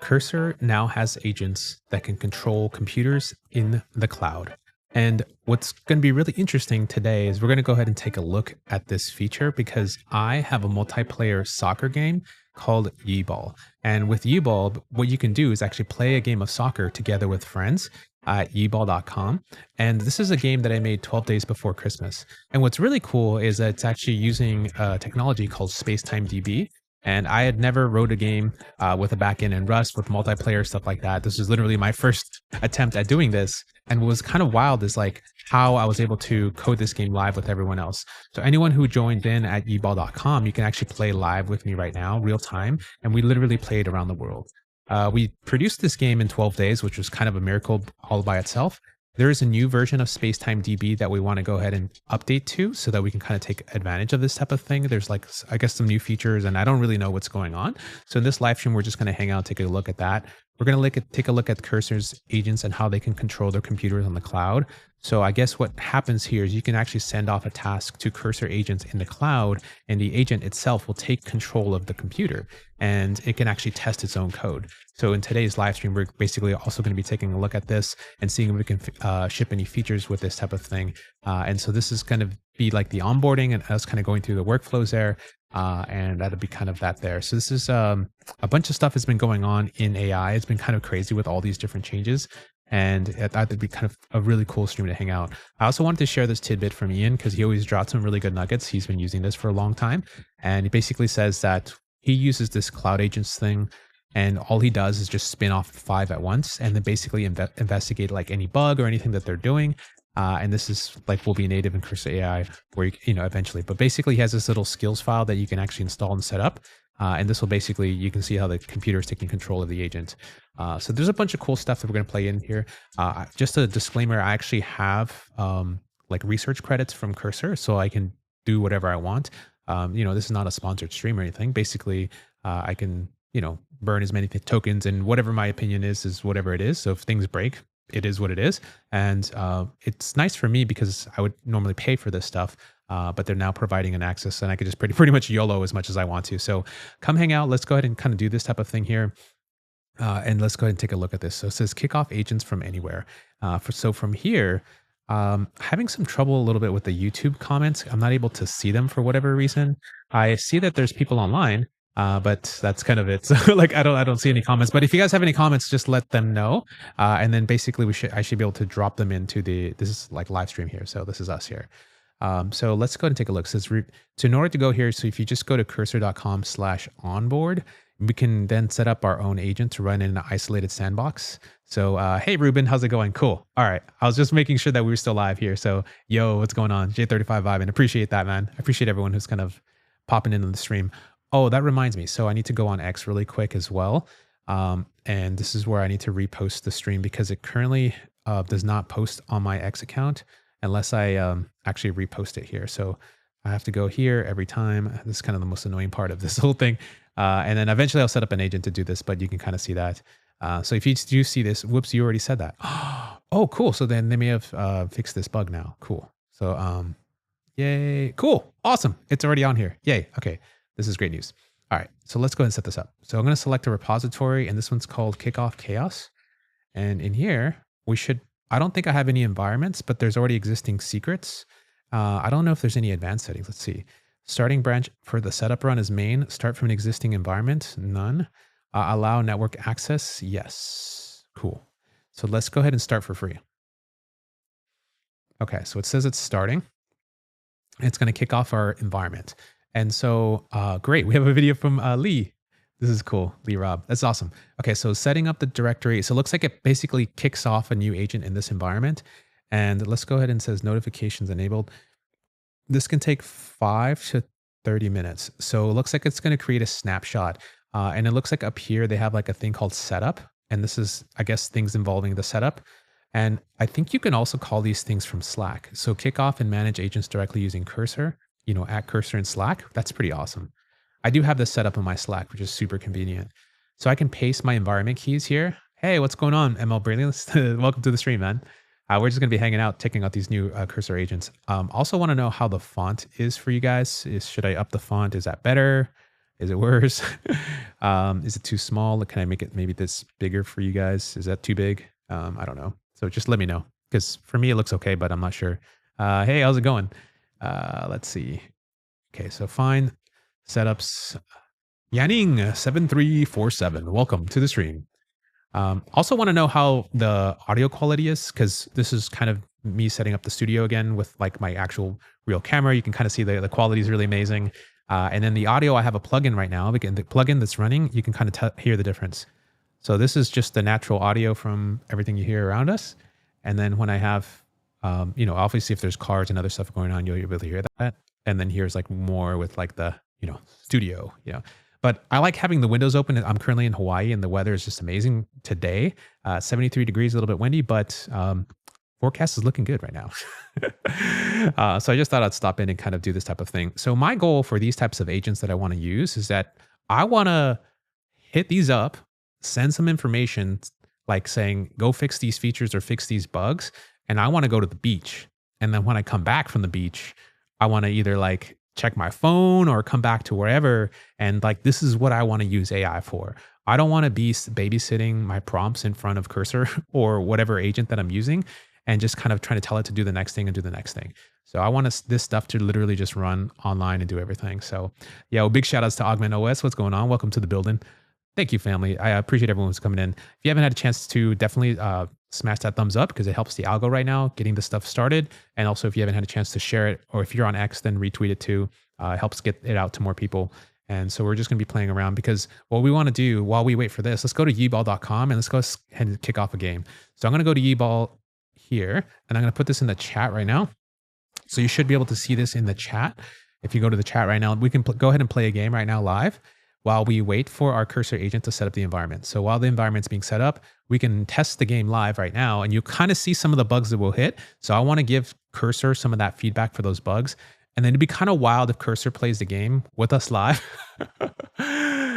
Cursor now has agents that can control computers in the cloud. And what's going to be really interesting today is we're going to go ahead and take a look at this feature because I have a multiplayer soccer game called YeeBall. And with YeeBall, what you can do is actually play a game of soccer together with friends at yeeball.com. And this is a game that I made 12 days before Christmas. And what's really cool is that it's actually using technology called SpacetimeDB. And I had never wrote a game with a backend in Rust with multiplayer stuff like that. This was literally my first attempt at doing this. And what was kind of wild is like how I was able to code this game live with everyone else. So anyone who joined in at yeeball.com, you can actually play live with me right now, real time. And we literally played around the world. We produced this game in 12 days, which was kind of a miracle all by itself. There is a new version of SpacetimeDB that we want to go ahead and update to so that we can kind of take advantage of this type of thing. There's like, I guess, some new features and I don't really know what's going on. So in this live stream, we're just going to hang out, take a look at that. We're going to take a look at Cursor's agents and how they can control their computers on the cloud. So I guess what happens here is you can actually send off a task to Cursor agents in the cloud, and the agent itself will take control of the computer and it can actually test its own code. So in today's live stream, we're basically also going to be taking a look at this and seeing if we can ship any features with this type of thing. And so this is going to be like the onboarding and us kind of going through the workflows there. And that'll be kind of that there. So this is a bunch of stuff has been going on in AI. It's been kind of crazy with all these different changes. And I thought it'd be kind of a really cool stream to hang out. I also wanted to share this tidbit from Ian because he always drops some really good nuggets. He's been using this for a long time. And he basically says that he uses this cloud agents thing and all he does is just spin off 5 at once and then basically investigate like any bug or anything that they're doing. And this is like will be native in Cursor AI where you know eventually. But basically he has this little skills file that you can actually install and set up. And this will basically, you can see how the computer is taking control of the agent. So there's a bunch of cool stuff that we're going to play in here. Just a disclaimer, I actually have like research credits from Cursor, so I can do whatever I want. You know, this is not a sponsored stream or anything. Basically, I can, you know, burn as many tokens and whatever my opinion is whatever it is. So if things break, it is what it is. And it's nice for me because I would normally pay for this stuff. But they're now providing an access and I could just pretty much YOLO as much as I want to. So come hang out. Let's go ahead and kind of do this type of thing here. And let's go ahead and take a look at this. So it says kick off agents from anywhere. So from here, having some trouble a little bit with the YouTube comments. I'm not able to see them for whatever reason. I see that there's people online, but that's kind of it. So like, I don't see any comments, but if you guys have any comments, just let them know. And then basically I should be able to drop them into this is like live stream here. So this is us here. So let's go ahead and take a look. So in order to go here, so if you just go to cursor.com/onboard, we can then set up our own agent to run in an isolated sandbox. So, hey, Ruben, how's it going? Cool. All right. I was just making sure that we were still live here. So, yo, what's going on? J35 Vibe, and appreciate that, man. I appreciate everyone who's kind of popping into the stream. Oh, that reminds me. So I need to go on X really quick as well. And this is where I need to repost the stream because it currently does not post on my X account unless I actually repost it here. So I have to go here every time. This is kind of the most annoying part of this whole thing. And then eventually I'll set up an agent to do this, but you can kind of see that. So if you do see this, whoops, you already said that. Oh, cool. So then they may have fixed this bug now. Cool. So yay. Cool. Awesome. It's already on here. Yay. Okay. This is great news. All right. So let's go ahead and set this up. So I'm going to select a repository and this one's called Kickoff Chaos. And in here, I don't think I have any environments, but there's already existing secrets. I don't know if there's any advanced settings. Let's see. Starting branch for the setup run is main. Start from an existing environment. None. Allow network access. Yes. Cool. So let's go ahead and start for free. Okay. So it says it's starting. It's going to kick off our environment. And so great. We have a video from Lee. This is cool. Lee Rob. That's awesome. Okay, so setting up the directory. So it looks like it basically kicks off a new agent in this environment. And let's go ahead and says notifications enabled. This can take 5 to 30 minutes. So it looks like it's going to create a snapshot. And it looks like up here, they have like a thing called setup. And this is, I guess, things involving the setup. And I think you can also call these things from Slack. So kick off and manage agents directly using Cursor, you know, at Cursor in Slack. That's pretty awesome. I do have this set up in my Slack, which is super convenient. So I can paste my environment keys here. Hey, what's going on, ML Brilliance? Welcome to the stream, man. We're just going to be hanging out, checking out these new Cursor agents. Also want to know how the font is for you guys. Should I up the font? Is that better? Is it worse? Is it too small? Can I make it maybe this bigger for you guys? Is that too big? I don't know. So just let me know because for me it looks okay, but I'm not sure. Hey, how's it going? Let's see. Okay, so fine setups. Yanning 7347. Welcome to the stream. Also want to know how the audio quality is because this is kind of me setting up the studio again with like my actual real camera. You can kind of see the quality is really amazing. And then the audio, I have a plugin right now. Again, the plugin that's running, you can kind of hear the difference. So this is just the natural audio from everything you hear around us. And then when I have, obviously if there's cars and other stuff going on, you'll be able to hear that. And then here's like more with like the, studio, But I like having the windows open. I'm currently in Hawaii and the weather is just amazing today. 73 degrees, a little bit windy, but forecast is looking good right now. So I just thought I'd stop in and kind of do this type of thing. So my goal for these types of agents that I want to use is that I want to hit these up, send some information like saying, go fix these features or fix these bugs. And I want to go to the beach. And then when I come back from the beach, I want to either like check my phone or come back to wherever. And like, this is what I want to use AI for. I don't want to be babysitting my prompts in front of Cursor or whatever agent that I'm using and just kind of trying to tell it to do the next thing and do the next thing. So I want this stuff to literally just run online and do everything. So yeah, well, big shout outs to Augment OS. What's going on? Welcome to the building. Thank you, family. I appreciate everyone who's coming in. If you haven't had a chance to definitely smash that thumbs up because it helps the algo right now, getting the stuff started. And also if you haven't had a chance to share it, or if you're on X, then retweet it too. It helps get it out to more people. And so we're just going to be playing around because what we want to do while we wait for this, let's go to YeeBall.com and let's go ahead and kick off a game. So I'm going to go to YeeBall here and I'm going to put this in the chat right now. So you should be able to see this in the chat. If you go to the chat right now, we can go ahead and play a game right now live while we wait for our Cursor agent to set up the environment. So while the environment's being set up, we can test the game live right now and you kind of see some of the bugs that we'll hit. So I want to give Cursor some of that feedback for those bugs. And then it'd be kind of wild if Cursor plays the game with us live.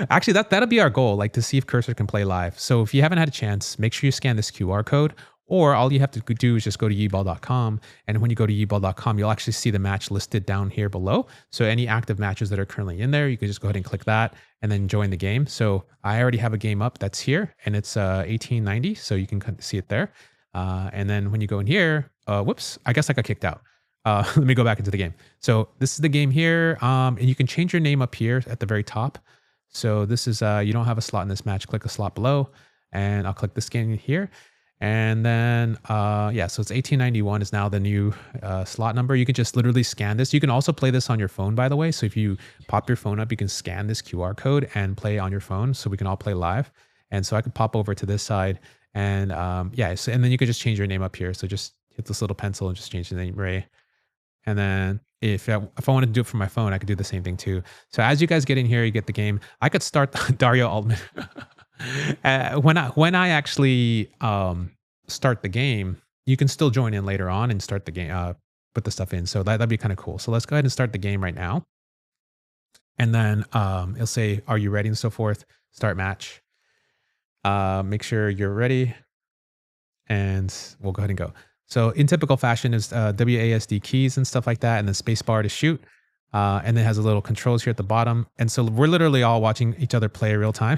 Actually, that'll be our goal, like to see if Cursor can play live. So if you haven't had a chance, make sure you scan this QR code, or all you have to do is just go to yeeball.com. And when you go to yeeball.com, you'll actually see the match listed down here below. So any active matches that are currently in there, you can just go ahead and click that and then join the game. So I already have a game up that's here and it's 1890. So you can see it there. And then when you go in here, whoops, I guess I got kicked out. Let me go back into the game. So this is the game here. And you can change your name up here at the very top. So this is, you don't have a slot in this match, click a slot below and I'll click this game here. And then, yeah, so it's 1891 is now the new slot number. You can just literally scan this. You can also play this on your phone, by the way. So if you pop your phone up, you can scan this QR code and play on your phone. So we can all play live. And so I can pop over to this side and yeah, so, and then you can just change your name up here. So just hit this little pencil and just change the name Ray. And then if I wanted to do it from my phone, I could do the same thing too. So as you guys get in here, you get the game. I could start Dario Altman. When I actually start the game, you can still join in later on and start the game, put the stuff in. So that'd be kind of cool. So let's go ahead and start the game right now. And then it'll say, are you ready and so forth. Start match. Make sure you're ready. And we'll go ahead and go. So in typical fashion is WASD keys and stuff like that. And then space bar to shoot. And then has a little controls here at the bottom. And so we're literally all watching each other play real time.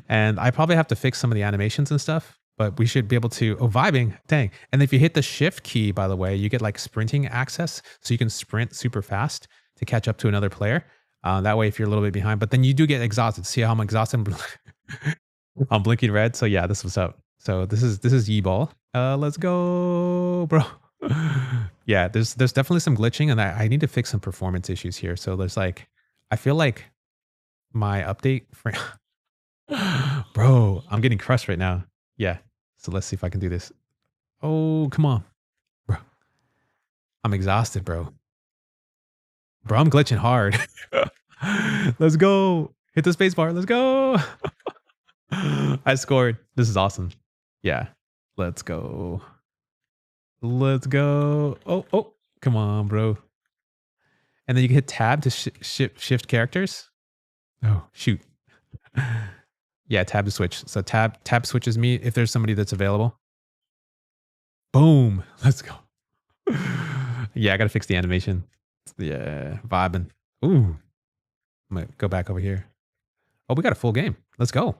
And I probably have to fix some of the animations and stuff, but we should be able to, oh, vibing, dang. And if you hit the shift key, by the way, you get like sprinting access. So you can sprint super fast to catch up to another player. That way, if you're a little bit behind, but then you do get exhausted. See how I'm exhausted? I'm blinking red. So yeah, this was up. So this is YeeBall. Let's go, bro. Yeah, there's definitely some glitching and I need to fix some performance issues here. So there's like, I feel like my update frame, bro, I'm getting crushed right now. Yeah. So let's see if I can do this. Oh, come on, bro. I'm exhausted, bro. Bro, I'm glitching hard. Let's go. Hit the space bar. Let's go. I scored. This is awesome. Yeah. Let's go. Let's go. Oh, come on, bro. And then you can hit tab to shift characters. Oh, shoot. Yeah, tab to switch. So tab switches me if there's somebody that's available. Boom. Let's go. Yeah, I got to fix the animation. Yeah, vibing. Ooh. I'm gonna go back over here. Oh, we got a full game. Let's go.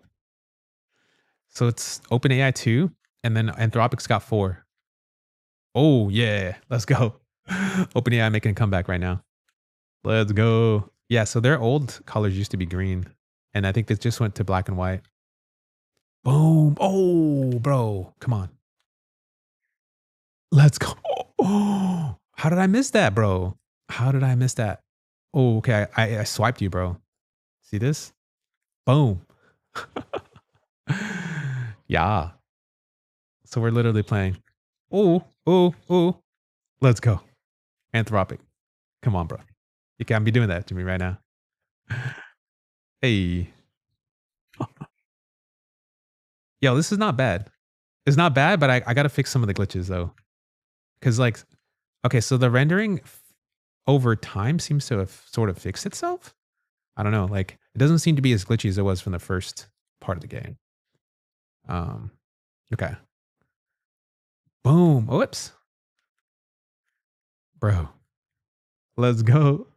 So it's OpenAI 2, and then Anthropic's got 4. Oh, yeah. Let's go. OpenAI making a comeback right now. Let's go. Yeah, so their old colors used to be green, and I think they just went to black and white. Boom. Oh, bro. Come on. Let's go. Oh, how did I miss that, bro? How did I miss that? Oh, okay. I swiped you, bro. See this? Boom. Yeah. So we're literally playing. Oh, oh, oh. Let's go. Anthropic. Come on, bro. You can't be doing that to me right now. Hey. Yo, this is not bad. It's not bad, but I got to fix some of the glitches though. Cause like, okay, so the rendering over time seems to have sort of fixed itself. I don't know. Like it doesn't seem to be as glitchy as it was from the first part of the game. Um, okay. Boom. Whoops. Bro. Let's go.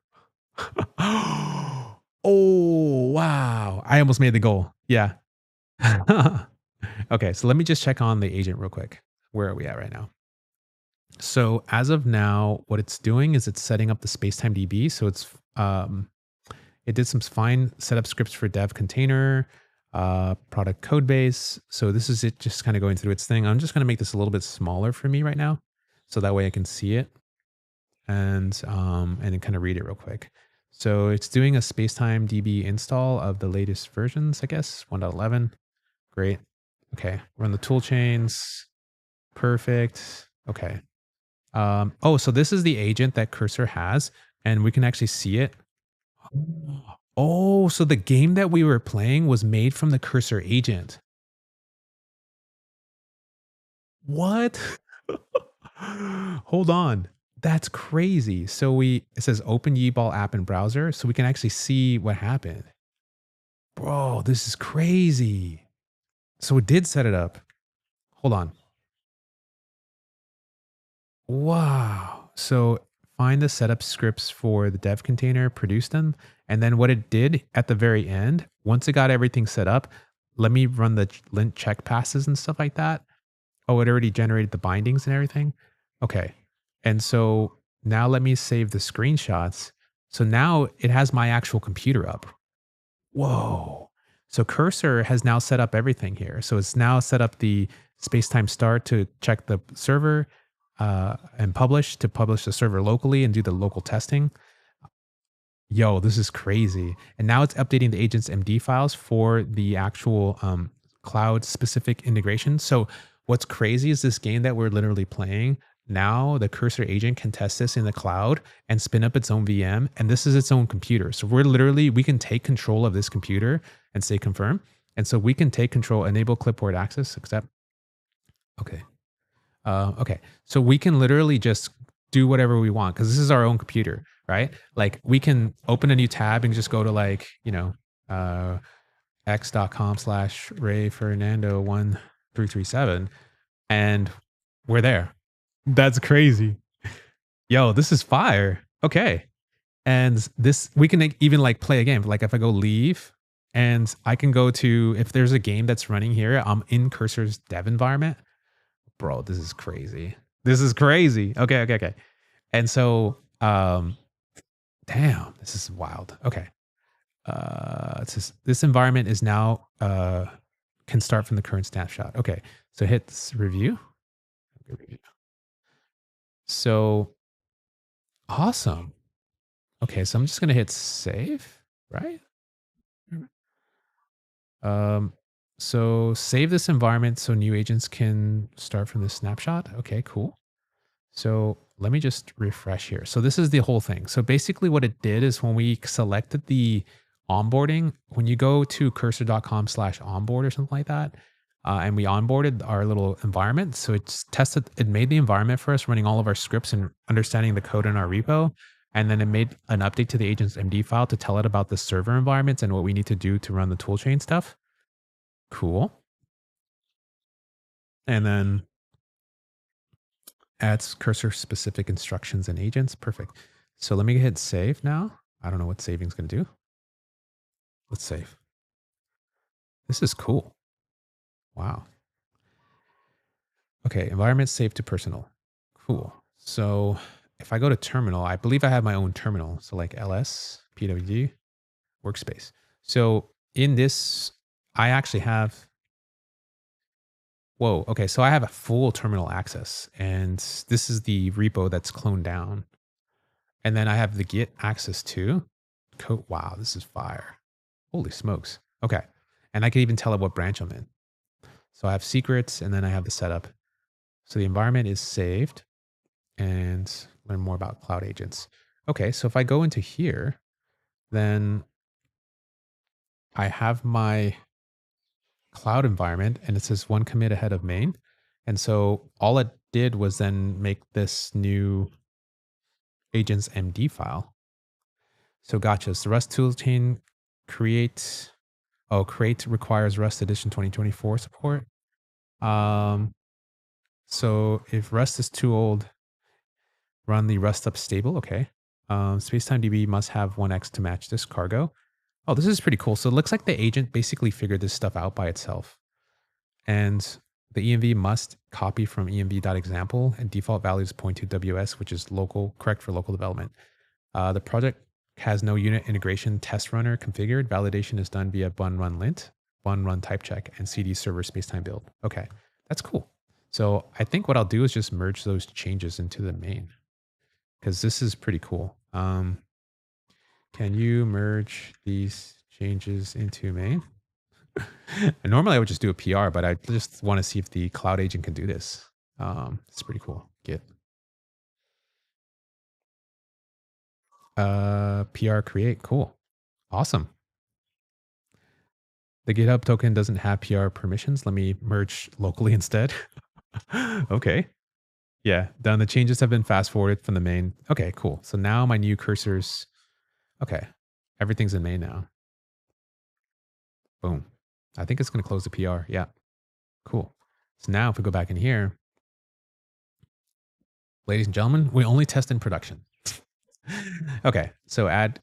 Oh, wow. I almost made the goal. Yeah. Okay, so let me just check on the agent real quick. Where are we at right now? So as of now, what it's doing is it's setting up the SpacetimeDB. So it did some fine setup scripts for dev container, product codebase. So this is it just kind of going through its thing. I'm just going to make this a little bit smaller for me right now. So that way I can see it and then kind of read it real quick. So it's doing a SpacetimeDB install of the latest versions, I guess, 1.11. Great. Okay. Run the tool chains. Perfect. Okay. Oh, so this is the agent that Cursor has, and we can actually see it. Oh, so the game that we were playing was made from the Cursor agent. What? Hold on. That's crazy. So it says open YeeBall app in browser, so we can actually see what happened. Bro, this is crazy. So it did set it up. Hold on. Wow. So find the setup scripts for the dev container, produce them. And then what it did at the very end, once it got everything set up, let me run the lint check passes and stuff like that. Oh, it already generated the bindings and everything. Okay. And so now let me save the screenshots. So now it has my actual computer up. Whoa. So Cursor has now set up everything here. So it's now set up the spacetime start to check the server and publish the server locally and do the local testing. Yo, this is crazy. And now it's updating the agent's MD files for the actual cloud specific integration. So what's crazy is this game that we're literally playing. Now the Cursor agent can test this in the cloud and spin up its own VM. And this is its own computer. So we can take control of this computer and say confirm. And so we can take control, enable clipboard access, accept. Okay. Okay. So we can literally just do whatever we want because this is our own computer, right? Like we can open a new tab and just go to like, x.com/Ray Fernando 1337 and we're there. That's crazy. Yo, this is fire. Okay. And this, we can even like play a game. Like if I go leave and I can go to, if there's a game that's running here, I'm in Cursor's dev environment. Bro, this is crazy. This is crazy. Okay, okay, okay. And so, damn, this is wild. Okay. It's just, this environment is now, can start from the current snapshot. Okay. So hit this review. So awesome. Okay. So I'm just going to hit save, right? Um, so save this environment so new agents can start from the snapshot. Okay, cool. So let me just refresh here. So this is the whole thing. So basically what it did is when we selected the onboarding, when you go to cursor.com/onboard or something like that, and we onboarded our little environment. So it made the environment for us running all of our scripts and understanding the code in our repo. And then it made an update to the agent's MD file to tell it about the server environments and what we need to do to run the toolchain stuff. Cool. And then adds cursor specific instructions and agents. Perfect. So let me hit save now. I don't know what saving is going to do. Let's save. This is cool. Wow. Okay, environment saved to personal. Cool. So if I go to terminal, I believe I have my own terminal. So like ls pwd workspace. So in this, I actually have, whoa, okay, so I have a full terminal access, and this is the repo that's cloned down. And then I have the Git access too. Code, wow, this is fire. Holy smokes. Okay. And I can even tell it what branch I'm in. So I have secrets, and then I have the setup. So the environment is saved, and learn more about cloud agents. Okay, so if I go into here, then I have my cloud environment, and it says one commit ahead of main. And so all it did was then make this new agents MD file. So gotcha. So Rust toolchain create, create requires Rust Edition 2024 support. So if Rust is too old, run the Rust up stable. Okay. SpacetimeDB must have 1x to match this cargo. Oh, this is pretty cool. So it looks like the agent basically figured this stuff out by itself. And the env must copy from env.example, and default values point to WS, which is local, correct for local development. The project has no unit integration test runner configured. Validation is done via bun run lint, bun run type check, and CD server spacetime build. Okay, that's cool. So I think what I'll do is just merge those changes into the main, because this is pretty cool. Can you merge these changes into main? And normally I would just do a PR, but I just want to see if the cloud agent can do this. It's pretty cool. Git. PR create. Cool. Awesome. The GitHub token doesn't have PR permissions. Let me merge locally instead. Okay. Yeah, done. The changes have been fast forwarded from the main. Okay, cool. So now my new cursors. Okay. Everything's in main now. Boom. I think it's going to close the PR. Yeah. Cool. So now if we go back in here, ladies and gentlemen, we only test in production. Okay. So add,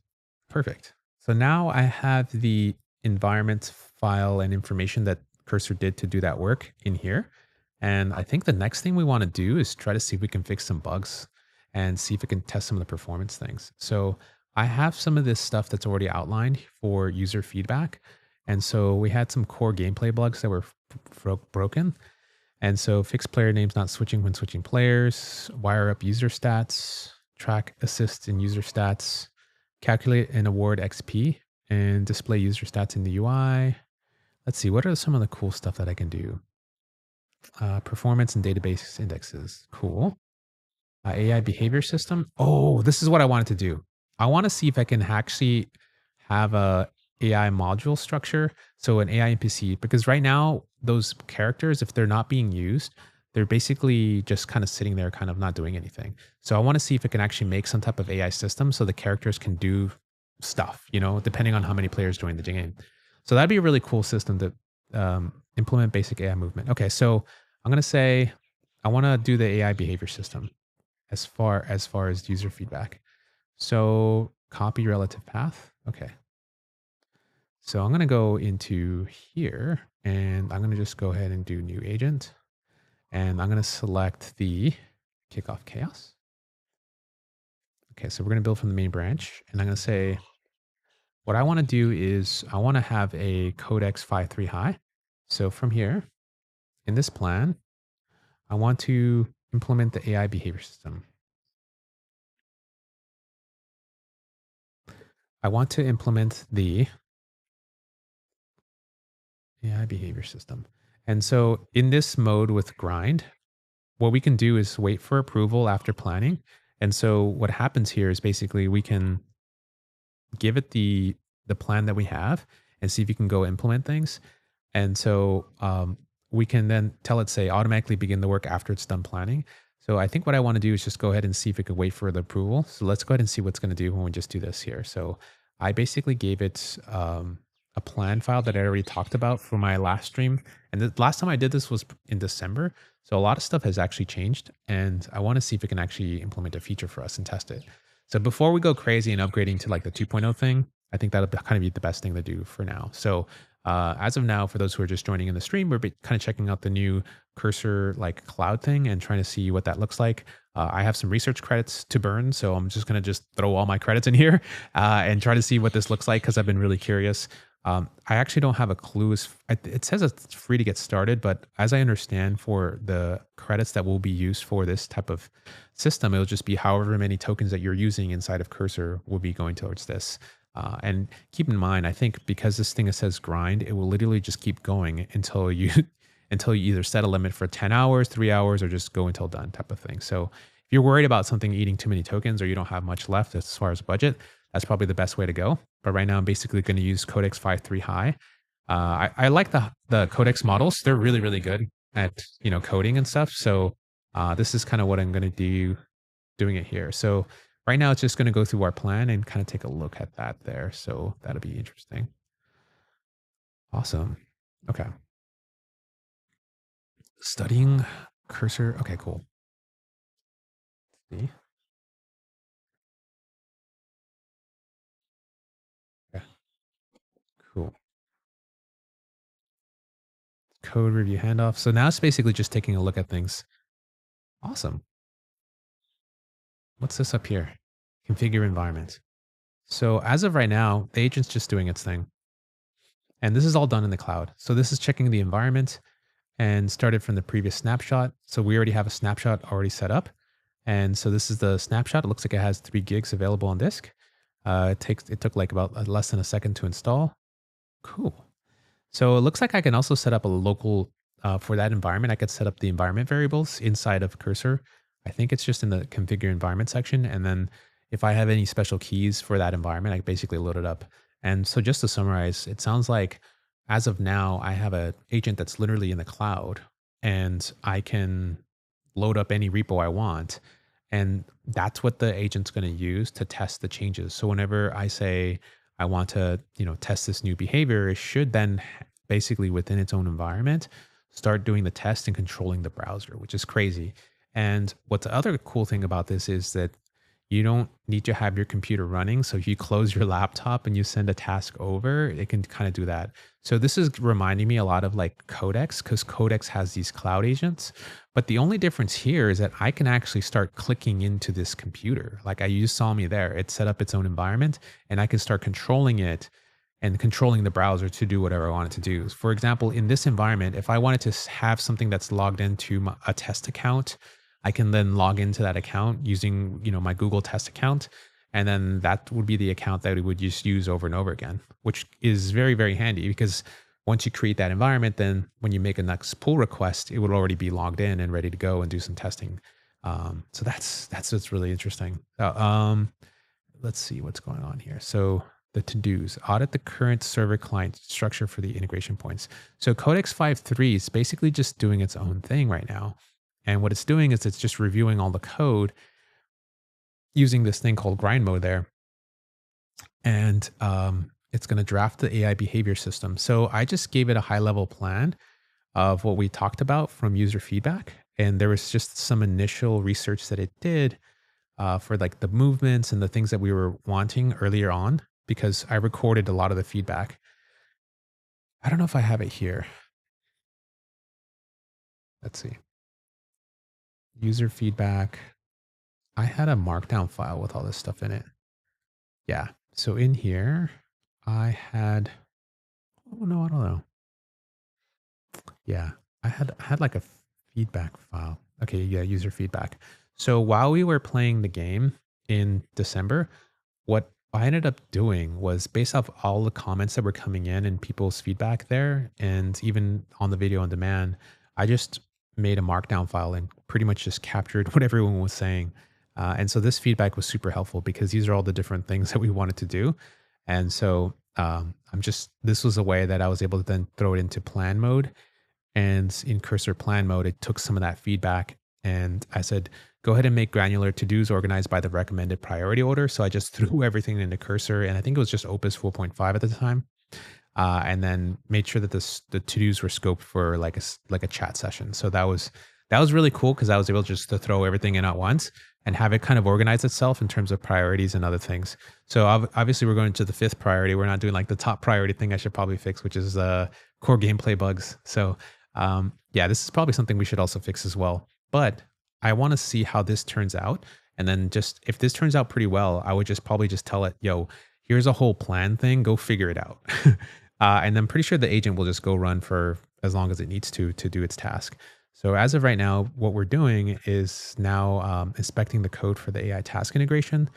perfect. So now I have the environment file and information that cursor did to do that work in here. And I think the next thing we want to do is try to see if we can fix some bugs and see if it can test some of the performance things. So I have some of this stuff that's already outlined for user feedback. And so we had some core gameplay bugs that were broken. And so fix player names not switching when switching players, wire up user stats, track assist in user stats, calculate and award XP, and display user stats in the UI. Let's see, what are some of the cool stuff that I can do? Performance and database indexes. Cool. AI behavior system. Oh, this is what I wanted to do. I want to see if I can actually have a AI module structure. So an AI NPC, because right now those characters, if they're not being used, they're basically just kind of sitting there, kind of not doing anything. So I want to see if it can actually make some type of AI system so the characters can do stuff, depending on how many players join the game. So that'd be a really cool system to implement basic AI movement. Okay, so I'm going to say I want to do the AI behavior system as far as user feedback. So copy relative path. Okay. So I'm going to go into here, and I'm going to just go ahead and do new agent. And I'm going to select the kickoff chaos. Okay, so we're going to build from the main branch. And I'm going to say, what I want to do is I want to have a codex 5.3 high. So from here, in this plan, I want to implement the AI behavior system. I want to implement the AI behavior system. And so in this mode with grind, what we can do is wait for approval after planning. And so what happens here is basically we can give it the plan that we have and see if you can go implement things. And so we can then tell it, say, automatically begin the work after it's done planning. So I think what I want to do is just go ahead and see if it could wait for the approval. So let's go ahead and see what's going to do when we just do this here. So I basically gave it a plan file that I already talked about for my last stream. And the last time I did this was in December. So a lot of stuff has actually changed. And I want to see if it can actually implement a feature for us and test it. So before we go crazy and upgrading to like the 2.0 thing, I think that'll kind of be the best thing to do for now. So as of now, for those who are just joining in the stream, we're kind of checking out the new cursor like cloud thing and trying to see what that looks like. I have some research credits to burn, so I'm just going to just throw all my credits in here and try to see what this looks like because I've been really curious. I actually don't have a clue. It says it's free to get started, but as I understand, for the credits that will be used for this type of system, it'll just be however many tokens that you're using inside of Cursor will be going towards this. And keep in mind, I think because this thing says grind, it will literally just keep going until you until you either set a limit for 10 hours, 3 hours, or just go until done type of thing. So if you're worried about something eating too many tokens or you don't have much left as far as budget, that's probably the best way to go. But right now I'm basically going to use Codex 5.3 high. I like the Codex models. They're really, really good at, coding and stuff. So this is kind of what I'm going to do doing it here. So right now it's just going to go through our plan and kind of take a look at that there. So that'll be interesting. Awesome. Okay. Studying cursor. Okay, cool. See? Okay, cool. Code review handoff. So now it's basically just taking a look at things. Awesome. What's this up here? Configure environment. So as of right now, the agent's just doing its thing. And this is all done in the cloud. So this is checking the environment and started from the previous snapshot. So we already have a snapshot already set up. And so this is the snapshot. It looks like it has 3 gigs available on disk. It took like about less than a second to install. Cool. So it looks like I can also set up a local, for that environment, I could set up the environment variables inside of Cursor. I think it's just in the configure environment section. And then if I have any special keys for that environment, I basically load it up. And so just to summarize, it sounds like as of now, I have an agent that's literally in the cloud and I can load up any repo I want. And that's what the agent's going to use to test the changes. So whenever I say I want to, test this new behavior, it should then basically within its own environment, start doing the test and controlling the browser, which is crazy. And what's the other cool thing about this is that you don't need to have your computer running. So if you close your laptop and you send a task over, it can kind of do that. So this is reminding me a lot of like Codex, because Codex has these cloud agents. But the only difference here is that I can actually start clicking into this computer. Like you just saw me there. It set up its own environment and I can start controlling it and controlling the browser to do whatever I want it to do. For example, in this environment, if I wanted to have something that's logged into a test account, I can then log into that account using, my Google test account. And then that would be the account that we would just use over and over again, which is very, very handy because once you create that environment, then when you make a next pull request, it would already be logged in and ready to go and do some testing. So that's what's really interesting. Let's see what's going on here. So the to-dos, audit the current server client structure for the integration points. So Codex 5.3 is basically just doing its own thing right now. And what it's doing is it's just reviewing all the code using this thing called grind mode there. And it's going to draft the AI behavior system. So I just gave it a high level plan of what we talked about from user feedback. And there was just some initial research that it did for like the movements and the things that we were wanting earlier on, because I recorded a lot of the feedback. I don't know if I have it here. Let's see. User feedback. I had a markdown file with all this stuff in it. Yeah. So in here, I had, oh no, I don't know. Yeah, I had like a feedback file. Okay, yeah, user feedback. So while we were playing the game in December, what I ended up doing was based off all the comments that were coming in and people's feedback there, and even on the video on demand, I just made a markdown file and pretty much just captured what everyone was saying. And so this feedback was super helpful because these are all the different things that we wanted to do. And so this was a way that I was able to then throw it into plan mode. And in Cursor plan mode, it took some of that feedback and I said, go ahead and make granular to-dos organized by the recommended priority order. So I just threw everything into Cursor, and I think it was just Opus 4.5 at the time. And then made sure that the to-dos were scoped for like a chat session. So that was really cool because I was able just to throw everything in at once. and have it kind of organize itself in terms of priorities and other things. So obviously we're going to the fifth priority. We're not doing like the top priority thing I should probably fix, which is core gameplay bugs. So yeah, this is probably something we should also fix as well. But I want to see how this turns out. And then just if this turns out pretty well, I would just probably just tell it, yo, here's a whole plan thing. Go figure it out. And I'm pretty sure the agent will just go run for as long as it needs to do its task. So as of right now, what we're doing is now inspecting the code for the AI task integration.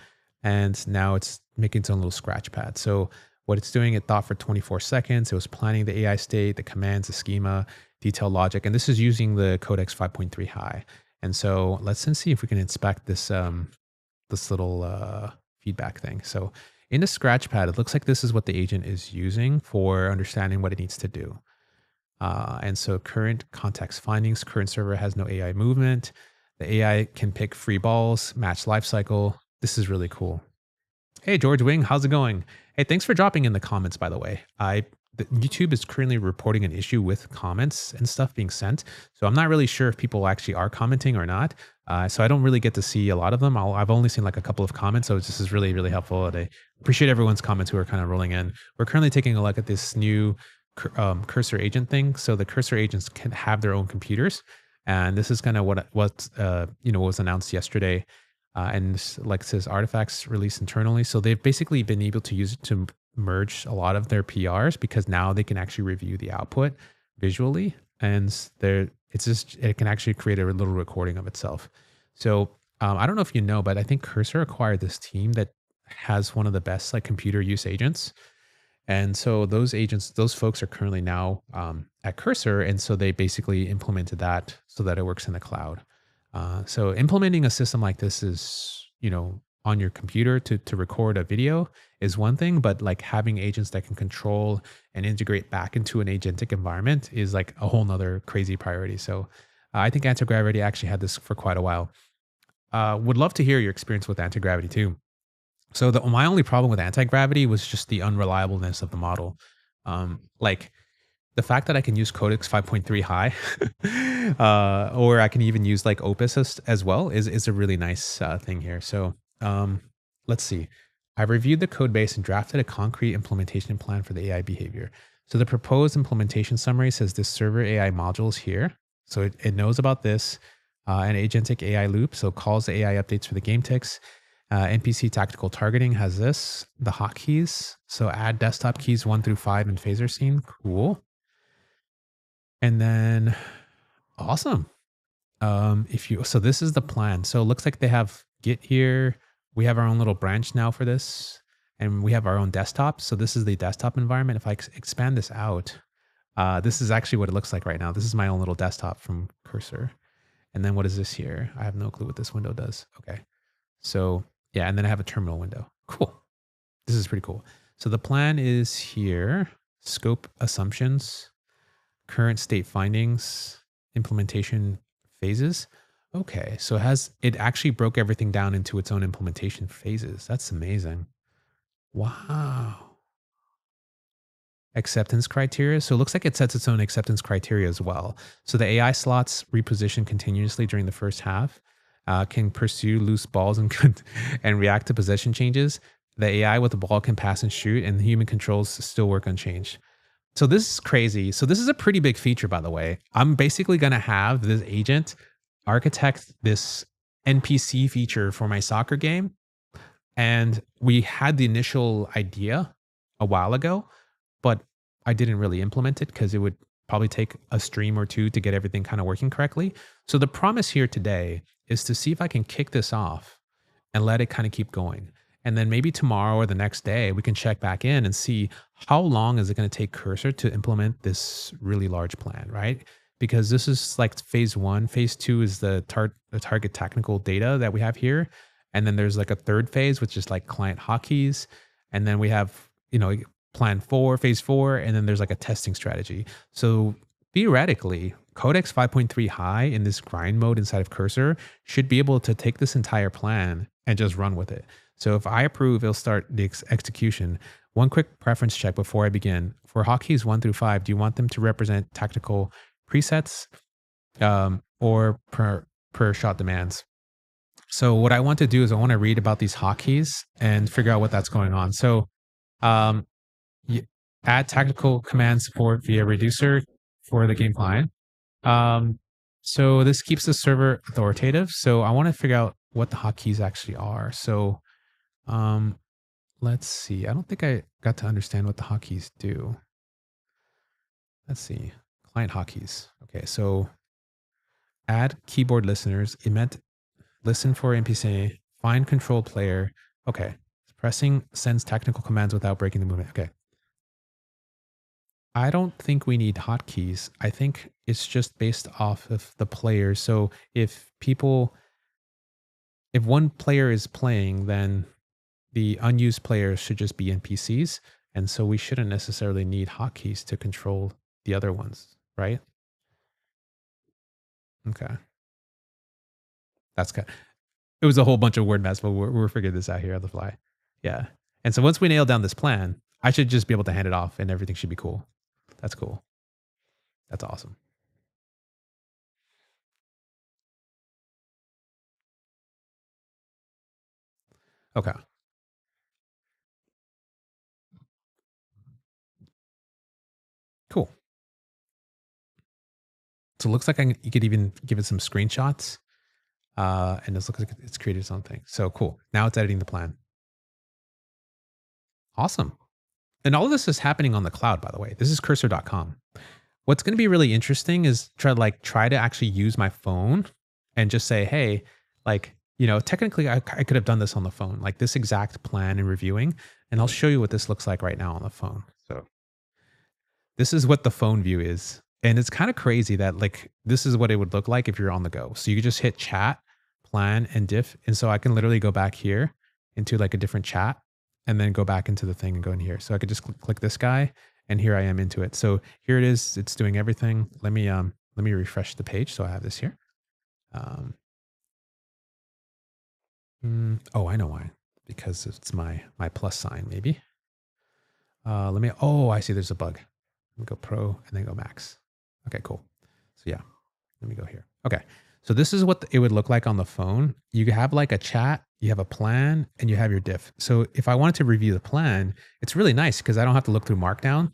And now it's making its own little scratch pad. So what it's doing, it thought for 24 seconds. It was planning the AI state, the commands, the schema, detailed logic. And this is using the Codex 5.3 high. And so let's see if we can inspect this, this little feedback thing. So in the scratch pad, it looks like this is what the agent is using for understanding what it needs to do. And so current context findings, current server has no AI movement. The AI can pick free balls, match lifecycle. This is really cool. Hey, George Wing, how's it going? Hey, thanks for dropping in the comments, by the way. YouTube is currently reporting an issue with comments and stuff being sent. So I'm not really sure if people actually are commenting or not. So I don't really get to see a lot of them. I've only seen like a couple of comments. So this is really, really helpful. And I appreciate everyone's comments who are kind of rolling in. We're currently taking a look at this new cursor agent thing. So the cursor agents can have their own computers. And this is kind of what was announced yesterday. And like it says, artifacts released internally. So they've basically been able to use it to merge a lot of their PRs because now they can actually review the output visually, and it can actually create a little recording of itself. So I don't know if you know, but I think Cursor acquired this team that has one of the best like computer use agents. And so those folks are currently now at Cursor, and so they basically implemented that so that it works in the cloud. So implementing a system like this is, on your computer to record a video is one thing, but like having agents that can control and integrate back into an agentic environment is like a whole nother crazy priority. So I think anti-gravity actually had this for quite a while. Would love to hear your experience with anti-gravity too. So my only problem with anti-gravity was just the unreliableness of the model. Like the fact that I can use Codex 5.3 high, or I can even use like Opus as well is a really nice thing here. So let's see. I reviewed the code base and drafted a concrete implementation plan for the AI behavior. So the proposed implementation summary says this server AI module is here. So it knows about this, an agentic AI loop. So calls the AI updates for the game ticks. NPC tactical targeting has this, the hotkeys. So add desktop keys 1 through 5 in phaser scene. Cool. And then awesome. So this is the plan. So it looks like they have Git here. We have our own little branch now for this, and we have our own desktop. So this is the desktop environment. If I expand this out, this is actually what it looks like right now. This is my own little desktop from Cursor. And then what is this here? I have no clue what this window does. Okay. So yeah, and then I have a terminal window. Cool. This is pretty cool. So the plan is here, scope assumptions, current state findings, implementation phases. Okay, so it actually broke everything down into its own implementation phases. That's amazing. Wow. Acceptance criteria. So it looks like it sets its own acceptance criteria as well. So the AI slots reposition continuously during the first half, can pursue loose balls and react to possession changes. The AI with the ball can pass and shoot, and the human controls still work unchanged. So this is crazy. So this is a pretty big feature, by the way. I'm basically going to have this agent architect this NPC feature for my soccer game. And we had the initial idea a while ago, but I didn't really implement it because it would probably take a stream or two to get everything kind of working correctly. So the promise here today is to see if I can kick this off and let it kind of keep going. And then maybe tomorrow or the next day, we can check back in and see how long is it going to take Cursor to implement this really large plan, right? Because this is like phase 1. Phase 2 is the target technical data that we have here. And then there's like a third phase, which is like client hotkeys. And then we have, plan 4, phase 4, and then there's like a testing strategy. So theoretically, Codex 5.3 high in this grind mode inside of Cursor should be able to take this entire plan and just run with it. So if I approve, it'll start the execution. One quick preference check before I begin. For hotkeys 1 through 5, do you want them to represent tactical presets or per shot demands? So what I want to do is I want to read about these hotkeys and figure out what that's going on. So um, y- add tactical command support via reducer for the game client. Um, so this keeps the server authoritative. So I want to figure out what the hotkeys actually are. So um, let's see. I don't think I got to understand what the hotkeys do. Let's see. Client hotkeys. Okay, so add keyboard listeners, emit listen for NPC, find control player. Okay. Pressing sends technical commands without breaking the movement. Okay. I don't think we need hotkeys. I think it's just based off of the players. So if one player is playing, then the unused players should just be NPCs. And so we shouldn't necessarily need hotkeys to control the other ones, right? Okay. That's good. It was a whole bunch of word mess, but we're figuring this out here on the fly. Yeah. And so once we nail down this plan, I should just be able to hand it off and everything should be cool. That's cool. That's awesome. Okay. Cool. So it looks like you could even give it some screenshots. And this looks like it's created something. So cool. Now it's editing the plan. Awesome. And all of this is happening on the cloud, by the way. This is cursor.com. What's going to be really interesting is try to actually use my phone and just say, hey, technically I could have done this on the phone, like this exact plan and reviewing. And I'll show you what this looks like right now on the phone. So this is what the phone view is. And it's kind of crazy that like this is what it would look like if you're on the go. So you could just hit chat, plan, and diff. And so I can literally go back here into like a different chat and then go back into the thing and go in here. So I could just click this guy and here I am into it. So here it is. It's doing everything. Let me refresh the page. So I have this here. Um, oh, I know why. Because it's my plus sign maybe. I see there's a bug. Let me go pro and then go max. Okay, cool. So yeah, let me go here. Okay. So this is what it would look like on the phone. You have like a chat, you have a plan, and you have your diff. So if I wanted to review the plan, it's really nice because I don't have to look through Markdown.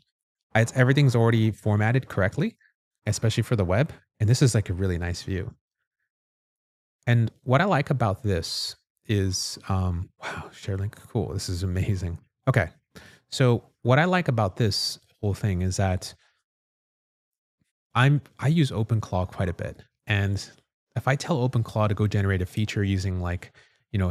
Everything's already formatted correctly, especially for the web. And this is like a really nice view. And what I like about this is, wow, share link. Cool. This is amazing. Okay. So what I like about this whole thing is that I use OpenClaw quite a bit. And if I tell OpenClaw to go generate a feature using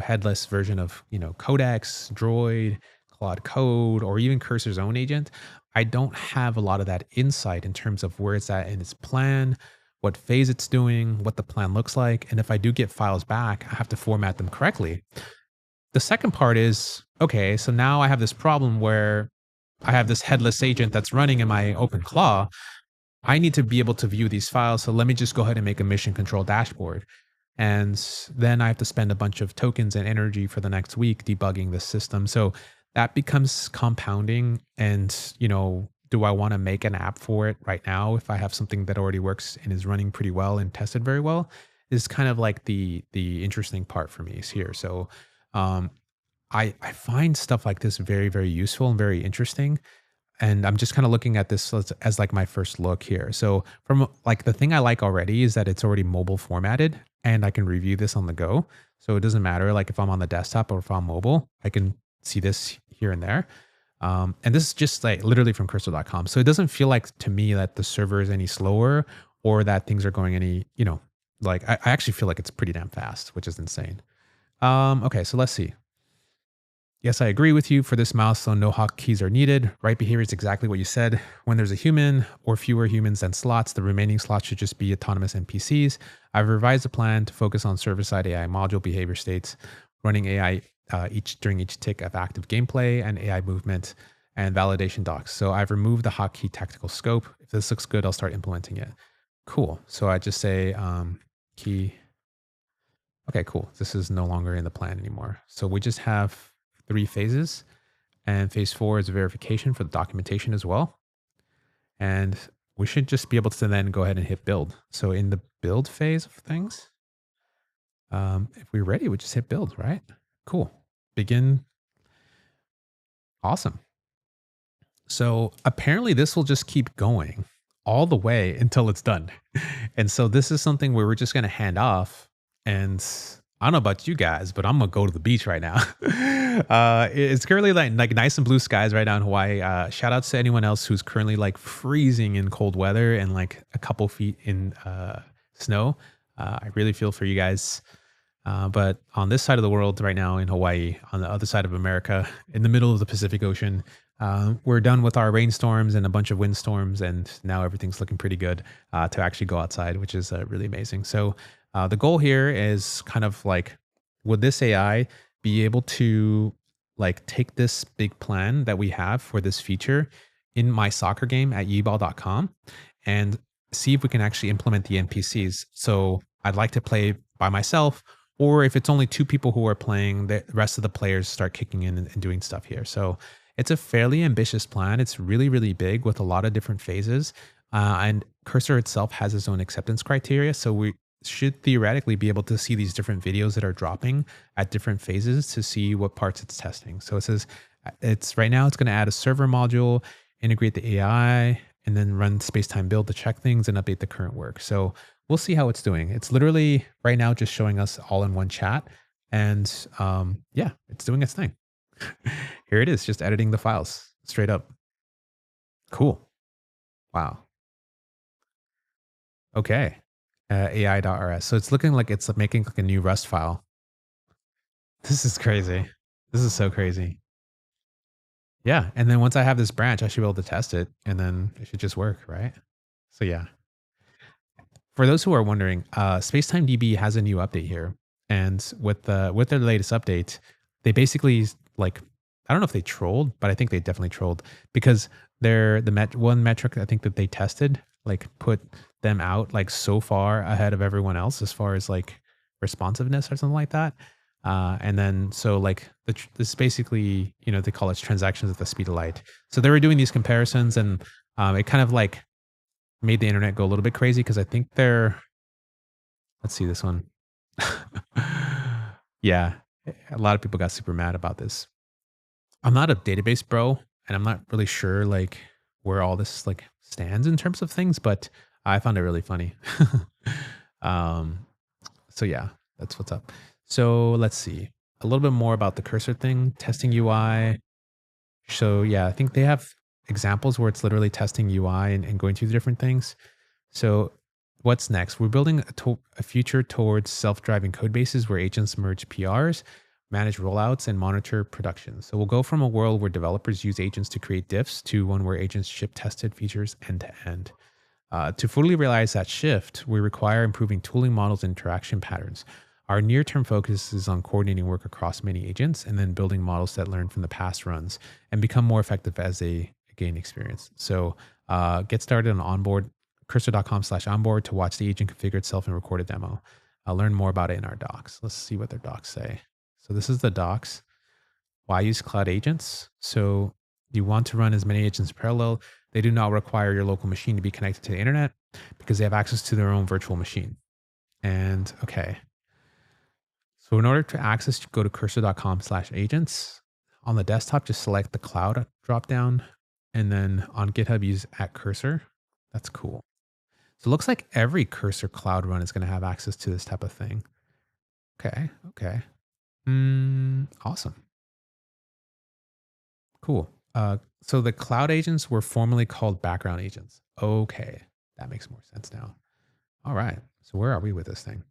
headless version of, Codex, Droid, Claude Code, or even Cursor's own agent, I don't have a lot of that insight in terms of where it's at in its plan, what phase it's doing, what the plan looks like. And if I do get files back, I have to format them correctly. The second part is, okay, so now I have this problem where I have this headless agent that's running in my OpenClaw. I need to be able to view these files. So let me just go ahead and make a mission control dashboard. And then I have to spend a bunch of tokens and energy for the next week debugging the system. So that becomes compounding. And, do I want to make an app for it right now if I have something that already works and is running pretty well and tested very well? Is kind of like the interesting part for me is here. So um, I find stuff like this very, very useful and very interesting. And I'm just kind of looking at this as like my first look here. So from like the thing I like already is that it's already mobile formatted and I can review this on the go. So it doesn't matter like if I'm on the desktop or if I'm mobile, I can see this here and there. And this is just like literally from cursor.com. So it doesn't feel like to me that the server is any slower or that things are going any, like I actually feel like it's pretty damn fast, which is insane. Okay, so let's see. Yes, I agree with you. For this milestone, no hotkeys are needed. Right behavior is exactly what you said. When there's a human or fewer humans than slots, the remaining slots should just be autonomous NPCs. I've revised the plan to focus on server-side AI module behavior states, running AI during each tick of active gameplay and AI movement and validation docs. So I've removed the hotkey tactical scope. If this looks good, I'll start implementing it. Cool. So I just say key. Okay, cool. This is no longer in the plan anymore. So we just have 3 phases, and phase 4 is verification for the documentation as well. And we should just be able to then go ahead and hit build. So in the build phase of things, If we're ready, we just hit build, right? Cool. Begin. Awesome. So apparently this will just keep going all the way until it's done. And so this is something where we're just going to hand off. And I don't know about you guys, but I'm going to go to the beach right now. It's currently like nice and blue skies right now in Hawaii. Shout outs to anyone else who's currently like freezing in cold weather and like a couple feet in snow. I really feel for you guys. But on this side of the world right now in Hawaii, on the other side of America, in the middle of the Pacific Ocean, we're done with our rainstorms and a bunch of windstorms, and now everything's looking pretty good to actually go outside, which is really amazing. So the goal here is kind of like, would this AI be able to like take this big plan that we have for this feature in my soccer game at yeeball.com and see if we can actually implement the NPCs? So I'd like to play by myself, or if it's only two people who are playing, the rest of the players start kicking in and doing stuff here. So it's a fairly ambitious plan. It's really, really big with a lot of different phases. And Cursor itself has its own acceptance criteria. So we should theoretically be able to see these different videos that are dropping at different phases to see what parts it's testing. So it says it's right now it's going to add a server module, integrate the AI, and then run spacetime build to check things and update the current work. So we'll see how it's doing. It's literally right now just showing us all in one chat. And yeah, it's doing its thing. Here it is, just editing the files straight up. Cool. Wow. Okay. AI.rs. So it's looking like it's making like a new Rust file. This is crazy. This is so crazy. Yeah. And then once I have this branch, I should be able to test it and then it should just work, right? So yeah. For those who are wondering, SpacetimeDB has a new update here, and with their latest update, they basically like I don't know if they trolled, but I think they definitely trolled because one metric I think that they tested like put them out like so far ahead of everyone else as far as like responsiveness or something like that. And then so like this is basically they call it transactions at the speed of light. So they were doing these comparisons, and it kind of like made the internet go a little bit crazy because I think let's see this one. Yeah, a lot of people got super mad about this. I'm not a database bro, and I'm not really sure like where all this like stands in terms of things, but I found it really funny. um, so yeah, that's what's up. So let's see a little bit more about the cursor thing, testing UI. So yeah, I think they have examples where it's literally testing UI and going through the different things. So what's next? We're building a future towards self-driving code bases where agents merge PRs, manage rollouts, and monitor production. So we'll go from a world where developers use agents to create diffs to one where agents ship tested features end to end. To fully realize that shift, we require improving tooling models and interaction patterns. Our near-term focus is on coordinating work across many agents and then building models that learn from the past runs and become more effective as they gain experience. So get started on onboard cursor.com/onboard to watch the agent configure itself and record a demo. I'll learn more about it in our docs. Let's see what their docs say. So this is the docs. Why use cloud agents? So you want to run as many agents in parallel. They do not require your local machine to be connected to the internet because they have access to their own virtual machine. And okay. So in order to access, go to cursor.com/agents. On the desktop, just select the cloud dropdown. And then on GitHub, use @cursor. That's cool. So it looks like every Cursor cloud run is going to have access to this type of thing. Okay. Okay. Awesome. Cool. So the cloud agents were formerly called background agents. Okay. That makes more sense now. All right. So where are we with this thing?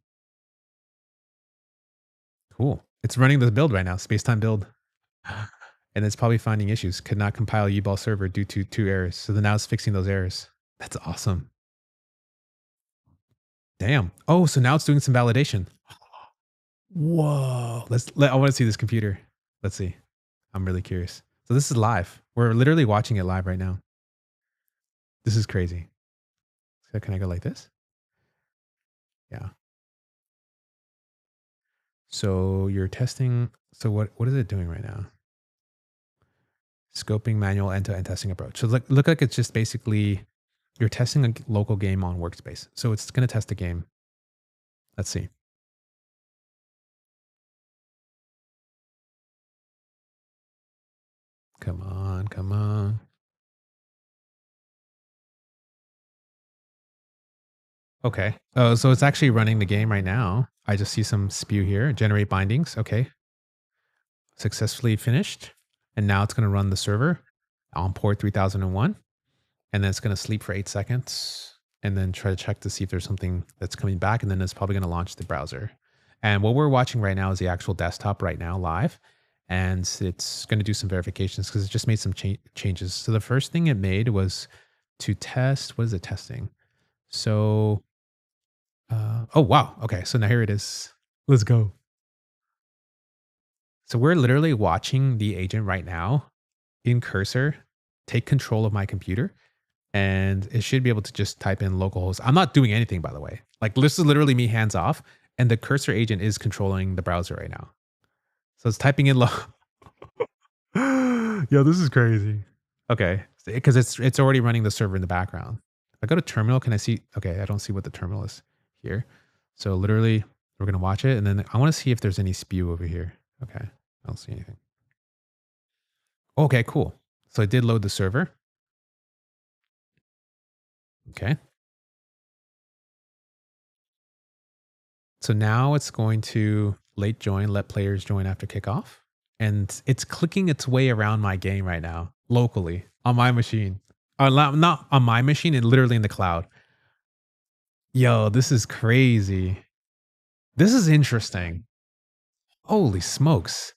Cool. It's running the build right now, spacetime build. And it's probably finding issues. Could not compile YeeBall server due to 2 errors. So then now it's fixing those errors. That's awesome. Damn. Oh, so now it's doing some validation. Whoa. I want to see this computer. Let's see. I'm really curious. So this is live. We're literally watching it live right now. This is crazy. So can I go like this? Yeah. So you're testing. So what is it doing right now? Scoping manual end-to-end testing approach. So look like it's just basically you're testing a local game on Workspace. So it's going to test the game. Let's see. Come on, come on. Okay. Oh, so it's actually running the game right now. I just see some spew here. Generate bindings. Okay. Successfully finished. And now it's going to run the server on port 3001. And then it's going to sleep for 8 seconds and then try to check to see if there's something that's coming back. And then it's probably going to launch the browser. And what we're watching right now is the actual desktop right now live. And it's going to do some verifications because it just made some changes. So the first thing it made was to test. What is it testing? So, oh, wow. Okay. So now here it is. Let's go. So we're literally watching the agent right now in cursor take control of my computer, and it should be able to just type in localhost. I'm not doing anything, by the way. Like this is literally me hands off, and the cursor agent is controlling the browser right now. So it's typing in Yo, this is crazy. Okay, because it's already running the server in the background. If I go to terminal, can I see? Okay, I don't see what the terminal is here. So literally, we're gonna watch it, and then I want to see if there's any spew over here. Okay, I don't see anything. Okay, cool. So I did load the server. Okay. So now it's going to late join, let players join after kickoff. And it's clicking its way around my game right now, locally on my machine. Not on my machine, and literally in the cloud. Yo, this is crazy. This is interesting. Holy smokes.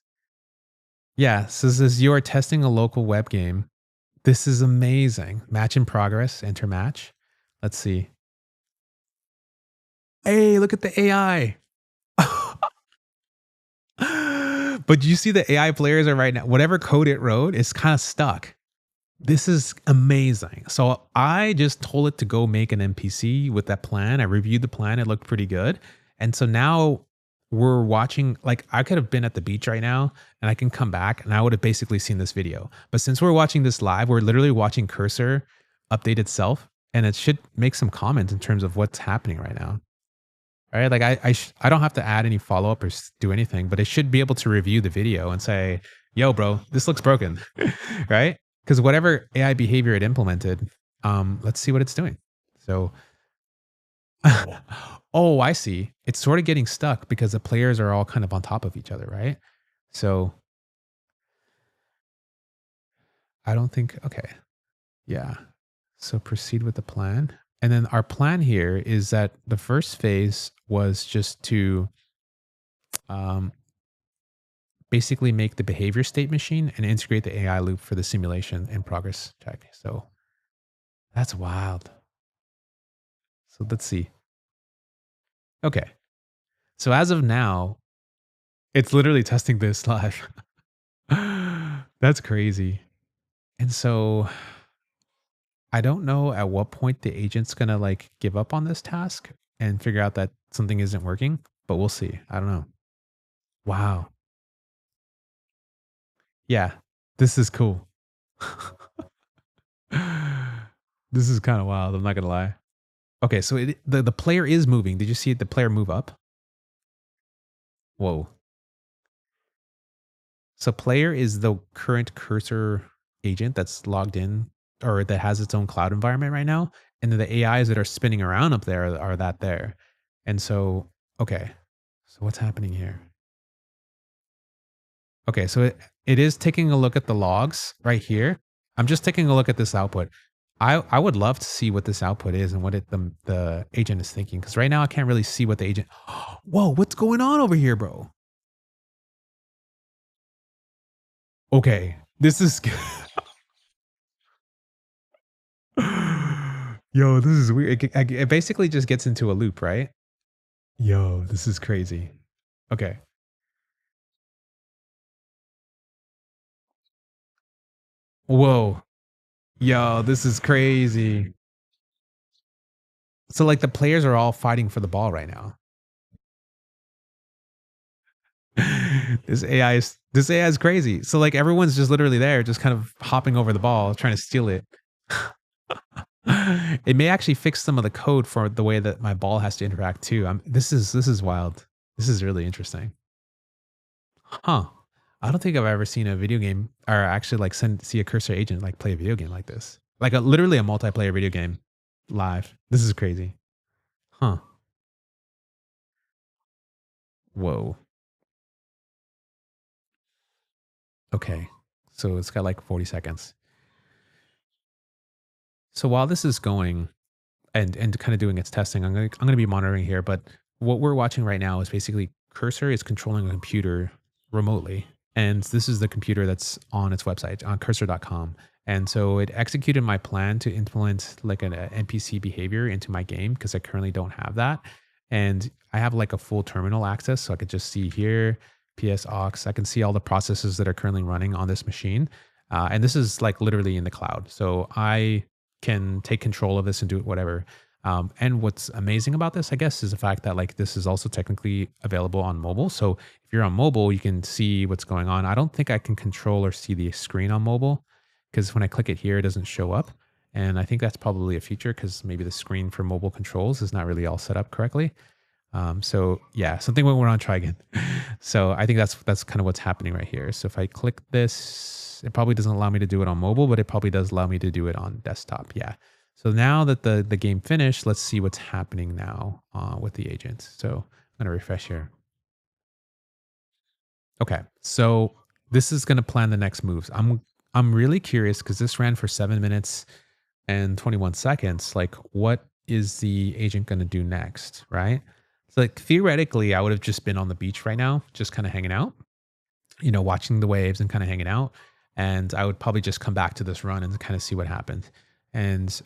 Yeah, so this is you're testing a local web game. This is amazing. Match in progress, enter match. Let's see. Hey, look at the AI. But you see the AI players are right now, whatever code it wrote, it's kind of stuck. This is amazing. So I just told it to go make an NPC with that plan. I reviewed the plan. It looked pretty good. And so now we're watching, like I could have been at the beach right now and I can come back and I would have basically seen this video. But since we're watching this live, we're literally watching cursor update itself, and it should make some comments in terms of what's happening right now. Right? Like I don't have to add any follow up or do anything, but it should be able to review the video and say, "Yo, bro, this looks broken," right? Because whatever AI behavior it implemented, let's see what it's doing. So, oh, I see. It's sort of getting stuck because the players are all kind of on top of each other, right? So I don't think. Okay, yeah. So proceed with the plan. And then our plan here is that the first phase was just to um, basically make the behavior state machine and integrate the AI loop for the simulation and progress check. So that's wild. So let's see. Okay. So as of now, it's literally testing this live. That's crazy. And so I don't know at what point the agent's going to like give up on this task and figure out that something isn't working, but we'll see. I don't know. Wow. Yeah. This is cool. This is kind of wild. I'm not going to lie. Okay, so the player is moving. Did you see the player move up? Whoa. So player is the current cursor agent that's logged in or that has its own cloud environment right now. And then the AIs that are spinning around up there are that there. And so, okay. So what's happening here? Okay, so it is taking a look at the logs right here. I'm just taking a look at this output. I would love to see what this output is and what the agent is thinking. Because right now I can't really see what the agent. Whoa, what's going on over here, bro? Okay, this is. Yo, this is weird. It basically just gets into a loop, right? Yo, this is crazy. Okay. Whoa. Yo, this is crazy. So like the players are all fighting for the ball right now. This AI is crazy. So like everyone's just literally there, just kind of hopping over the ball, trying to steal it. It may actually fix some of the code for the way that my ball has to interact too. This is wild. This is really interesting. Huh. I don't think I've ever seen a video game or actually like see a cursor agent like play a video game like this. Like literally a multiplayer video game live. This is crazy. Huh. Whoa. Okay. So it's got like 40 seconds. So while this is going, and kind of doing its testing. I'm gonna be monitoring here, but what we're watching right now is basically Cursor is controlling a computer remotely, and this is the computer that's on its website on cursor.com. And so it executed my plan to implement like an NPC behavior into my game because I currently don't have that, and I have like a full terminal access, so I could just see here PS aux. I can see all the processes that are currently running on this machine, and this is like literally in the cloud. So I can take control of this and do whatever. And what's amazing about this, I guess, is the fact that like this is also technically available on mobile. So if you're on mobile, you can see what's going on. I don't think I can control or see the screen on mobile because when I click it here, it doesn't show up. And I think that's probably a feature because maybe the screen for mobile controls is not really all set up correctly. So yeah, something we want to try again. So I think that's kind of what's happening right here. So if I click this, it probably doesn't allow me to do it on mobile, but it probably does allow me to do it on desktop. Yeah. So now that the game finished, let's see what's happening now with the agents. So I'm gonna refresh here. Okay, so this is gonna plan the next moves. I'm really curious because this ran for 7 minutes and 21 seconds. Like, what is the agent gonna do next, right? So like theoretically, I would have just been on the beach right now, just kind of hanging out, watching the waves and kind of hanging out. And I would probably just come back to this run and kind of see what happened. And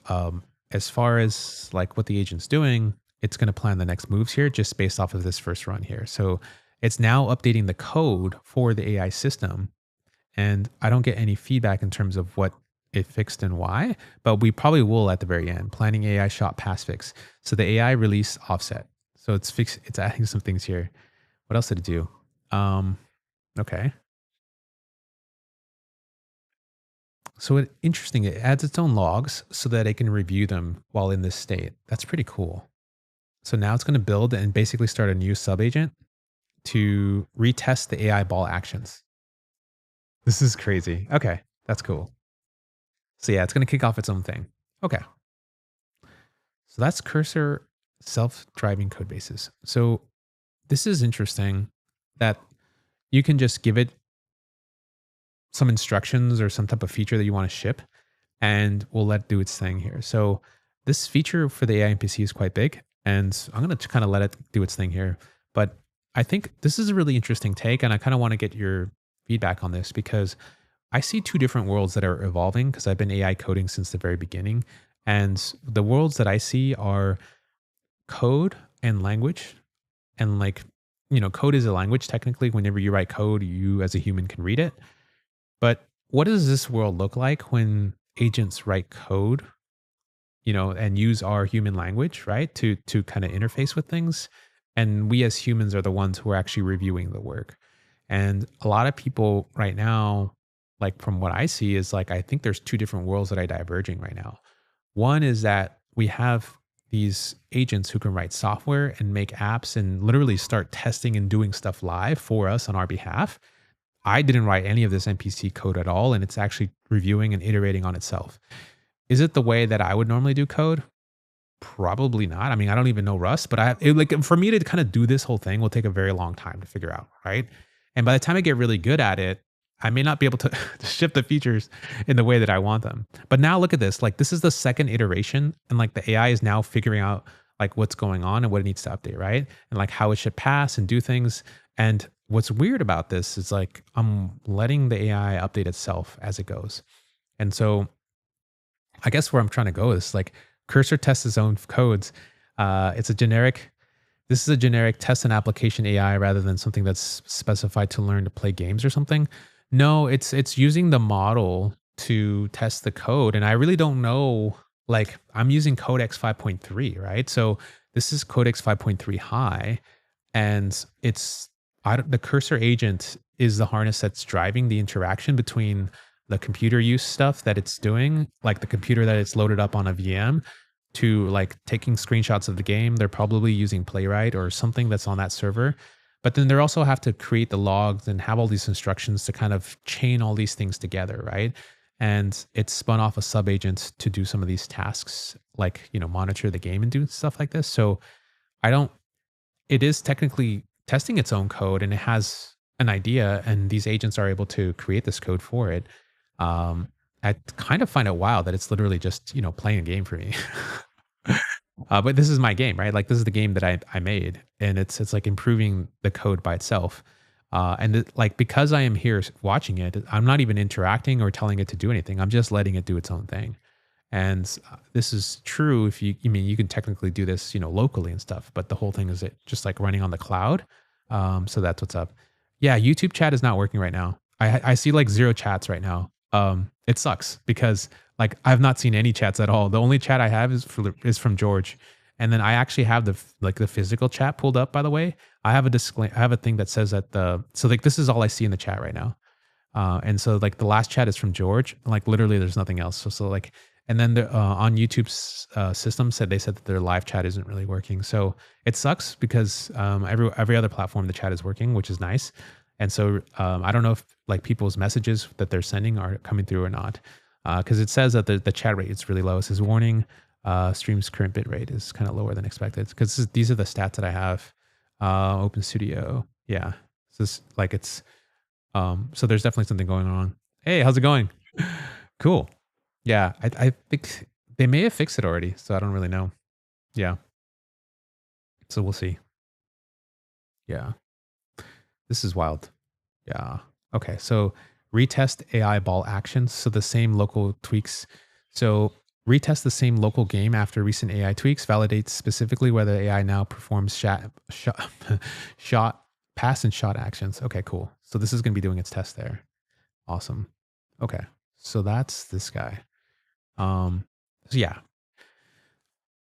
as far as like what the agent's doing, it's going to plan the next moves here just based off of this first run here. So it's now updating the code for the AI system. And I don't get any feedback in terms of what it fixed and why, but we probably will at the very end. Planning AI shot pass fix. So the AI release offset. So it's adding some things here. What else did it do? Okay. So interesting. It adds its own logs so that it can review them while in this state. That's pretty cool. So now it's going to build and basically start a new subagent to retest the AI ball actions. This is crazy. Okay, that's cool. So yeah, it's going to kick off its own thing. Okay. So that's Cursor self-driving code bases. So this is interesting that you can just give it some instructions or some type of feature that you want to ship, and we'll let it do its thing here. So this feature for the AI NPC is quite big, and I'm going to kind of let it do its thing here. But I think this is a really interesting take, and I kind of want to get your feedback on this because I see two different worlds that are evolving because I've been AI coding since the very beginning. And the worlds that I see are code and language. And like, code is a language technically. Whenever you write code, you as a human can read it. But what does this world look like when agents write code, and use our human language, right? To kind of interface with things. And we as humans are the ones who are actually reviewing the work. And a lot of people right now, like from what I see, is like I think there's two different worlds that are diverging right now. One is that we have these agents who can write software and make apps and literally start testing and doing stuff live for us on our behalf. I didn't write any of this NPC code at all, and it's actually reviewing and iterating on itself. Is it the way that I would normally do code? Probably not. I mean, I don't even know Rust, but like for me to kind of do this whole thing will take a very long time to figure out, right? And by the time I get really good at it, I may not be able to, to ship the features in the way that I want them. But now look at this. Like this is the second iteration, and like the AI is now figuring out like what's going on and what it needs to update, right? And like how it should pass and do things. And what's weird about this is like I'm letting the AI update itself as it goes. And so I guess where I'm trying to go is like Cursor tests its own codes. This is a generic test and application AI rather than something that's specified to learn to play games or something. No, it's using the model to test the code. And I really don't know, like I'm using Codex 5.3, right? So this is Codex 5.3 high, and the Cursor agent is the harness that's driving the interaction between the computer use stuff that it's doing, like the computer that it's loaded up on a VM, to like taking screenshots of the game. They're probably using Playwright or something that's on that server. But then they also have to create the logs and have all these instructions to kind of chain all these things together, right? And it's spun off a sub agent to do some of these tasks, like, monitor the game and do stuff like this. So I don't, it is technically testing its own code and it has an idea, and these agents are able to create this code for it. Um, I kind of find it wild that it's literally just, playing a game for me. But this is my game, right? Like this is the game that I made, and it's like improving the code by itself. Like because I am here watching it, I'm not even interacting or telling it to do anything. I'm just letting it do its own thing. And this is true if you, I mean, you can technically do this, locally and stuff, but the whole thing is it just like running on the cloud. So that's what's up. Yeah, YouTube chat is not working right now. I see like 0 chats right now. It sucks because like I've not seen any chats at all. The only chat I have is from George, and then I actually have the physical chat pulled up. By the way, I have I have a thing that says that so like this is all I see in the chat right now. And so like the last chat is from George. Like literally, there's nothing else. So like, and then on YouTube's system they said that their live chat isn't really working. So it sucks because every other platform the chat is working, which is nice. And so I don't know if like people's messages that they're sending are coming through or not, because it says that the chat rate is really low. It says warning, stream's current bit rate is kind of lower than expected. Because these are the stats that I have. Open Studio, yeah. So it's like it's so there's definitely something going on. Hey, how's it going? Cool. Yeah, I think they may have fixed it already, so I don't really know. Yeah. So we'll see. Yeah. This is wild. Yeah. Okay. So retest AI ball actions. So the same local tweaks. So retest the same local game after recent AI tweaks. Validates specifically whether AI now performs shot, pass and shot actions. Okay, cool. So this is going to be doing its test there. Awesome. Okay. So that's this guy. So yeah.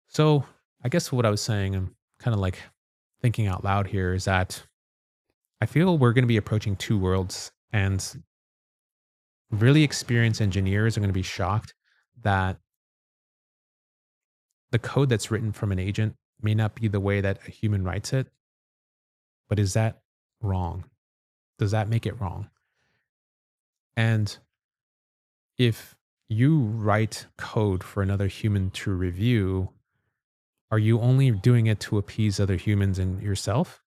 So I guess what I was saying, I'm kind of like thinking out loud here, is that I feel we're going to be approaching 2 worlds, and really experienced engineers are going to be shocked that the code that's written from an agent may not be the way that a human writes it. But is that wrong? Does that make it wrong? And if you write code for another human to review, are you only doing it to appease other humans and yourself?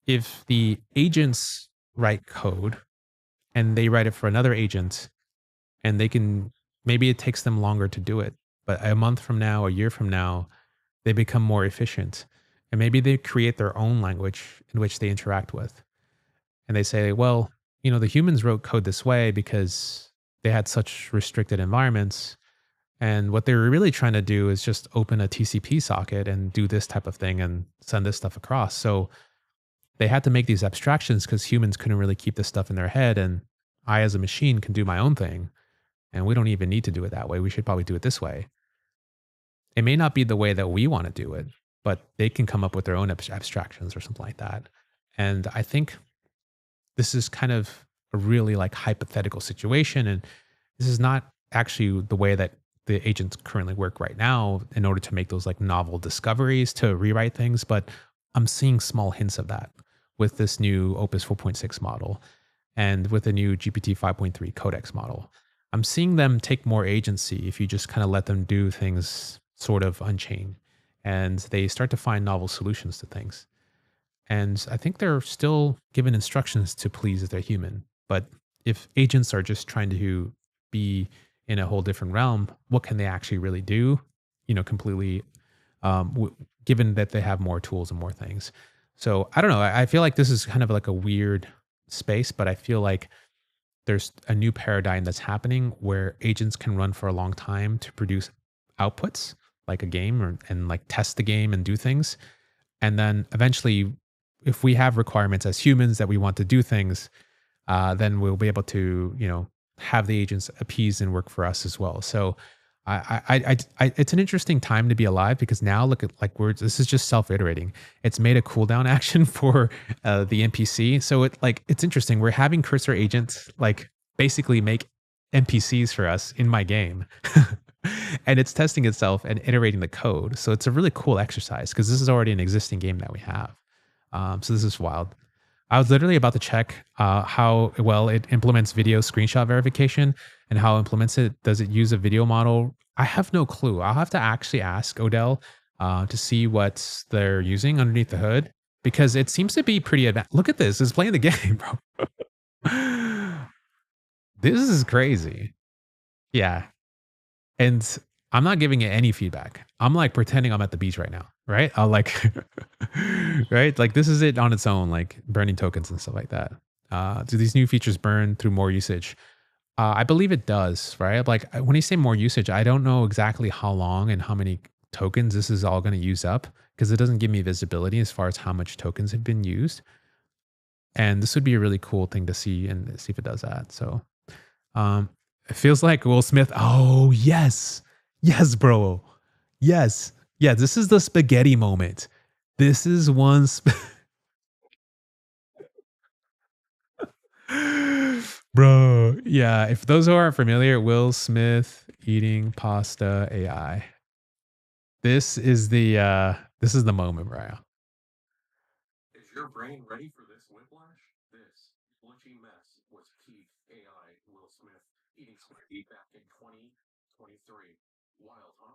If the agents write code and they write it for another agent, and they can, maybe it takes them longer to do it, but a month from now, a year from now, they become more efficient. And maybe they create their own language in which they interact with. And they say, well, the humans wrote code this way because they had such restricted environments. And what they were really trying to do is just open a TCP socket and do this type of thing and send this stuff across. So they had to make these abstractions because humans couldn't really keep this stuff in their head. And I, as a machine, can do my own thing. And we don't even need to do it that way. We should probably do it this way. It may not be the way that we want to do it, but they can come up with their own abstractions or something like that. And I think this is kind of a really like hypothetical situation. And this is not actually the way that the agents currently work right now in order to make those like novel discoveries to rewrite things. But I'm seeing small hints of that with this new Opus 4.6 model and with the new GPT 5.3 Codex model. I'm seeing them take more agency if you just kind of let them do things sort of unchained, and they start to find novel solutions to things. And I think they're still given instructions to please their human. But if agents are just trying to be in a whole different realm, what can they actually really do? Completely, given that they have more tools and more things. So I don't know. I feel like this is kind of like a weird space, but I feel like there's a new paradigm that's happening where agents can run for a long time to produce outputs like a game and like test the game and do things. And then eventually, if we have requirements as humans that we want to do things, then we'll be able to, have the agents appease and work for us as well. So it's an interesting time to be alive, because now look at like this is just self-iterating. It's made a cooldown action for the NPC. So it's interesting. We're having cursor agents like basically make NPCs for us in my game. And it's testing itself and iterating the code. So it's a really cool exercise because this is already an existing game that we have. So this is wild. I was literally about to check how well it implements video screenshot verification and how it implements it. Does it use a video model? I have no clue. I'll have to actually ask Odell to see what they're using underneath the hood because it seems to be pretty advanced. Look at this. It's playing the game, bro. This is crazy. Yeah. And I'm not giving it any feedback. I'm like pretending I'm at the beach right now, right? I'll like, right? Like this is it on its own, like burning tokens and stuff like that. Do these new features burn through more usage? I believe it does, right? Like when you say more usage, I don't know exactly how long and how many tokens this is all going to use up because it doesn't give me visibility as far as how much tokens have been used. And this would be a really cool thing to see and see if it does that. So um, it feels like Will Smith. Oh, yes. Yes, bro. Yes. Yeah, this is the spaghetti moment. This is one. Bro. Yeah. If those who aren't familiar, Will Smith eating pasta AI. This is the moment, bro. Is your brain ready for this whiplash? This glitchy mess was peak AI Will Smith eating spaghetti back in 2023. Wild, huh?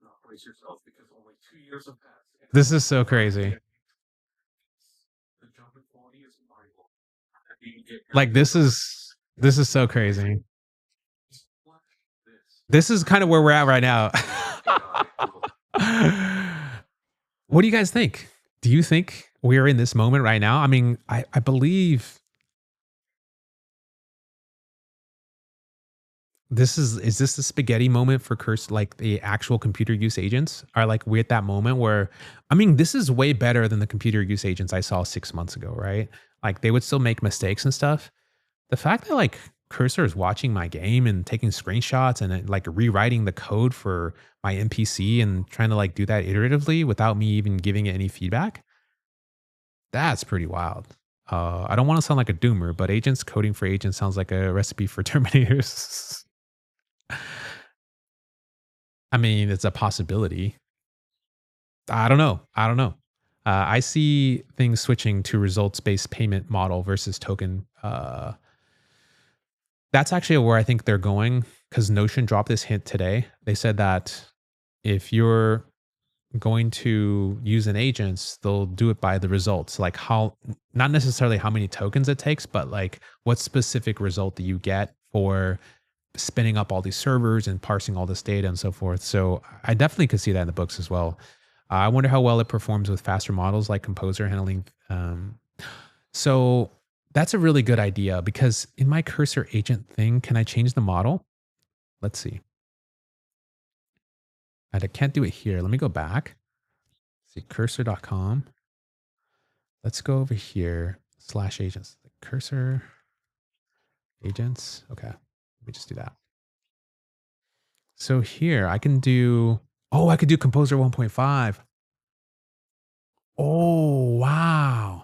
Not brace yourself because only 2 years have passed. This is so crazy. The jump in quality is vital. Like this is so crazy. This is kind of where we're at right now. What do you guys think? Do you think we're in this moment right now? I mean, I believe this is this the spaghetti moment for curse like the actual computer use agents are like we're at that moment where I mean this is way better than the computer use agents I saw 6 months ago, right? Like they would still make mistakes and stuff. The fact that like Cursor is watching my game and taking screenshots and like rewriting the code for my NPC and trying to like do that iteratively without me even giving it any feedback, that's pretty wild. I don't want to sound like a doomer, but agents coding for agents sounds like a recipe for Terminators. I mean, it's a possibility. I don't know. I don't know. I see things switching to results-based payment model versus token. That's actually where I think they're going because Notion dropped this hint today. They said that if you're going to use an agent, they'll do it by the results, like how, not necessarily how many tokens it takes, but like what specific result do you get for spinning up all these servers and parsing all this data and so forth. So I definitely could see that in the books as well. I wonder how well it performs with faster models like Composer handling. So that's a really good idea because in my cursor agent thing, can I change the model? Let's see. I can't do it here. Let me go back. See cursor.com. Let's go over here, /agents, cursor agents. Okay, let me just do that. So here I can do, oh, I could do Composer 1.5. Oh, wow.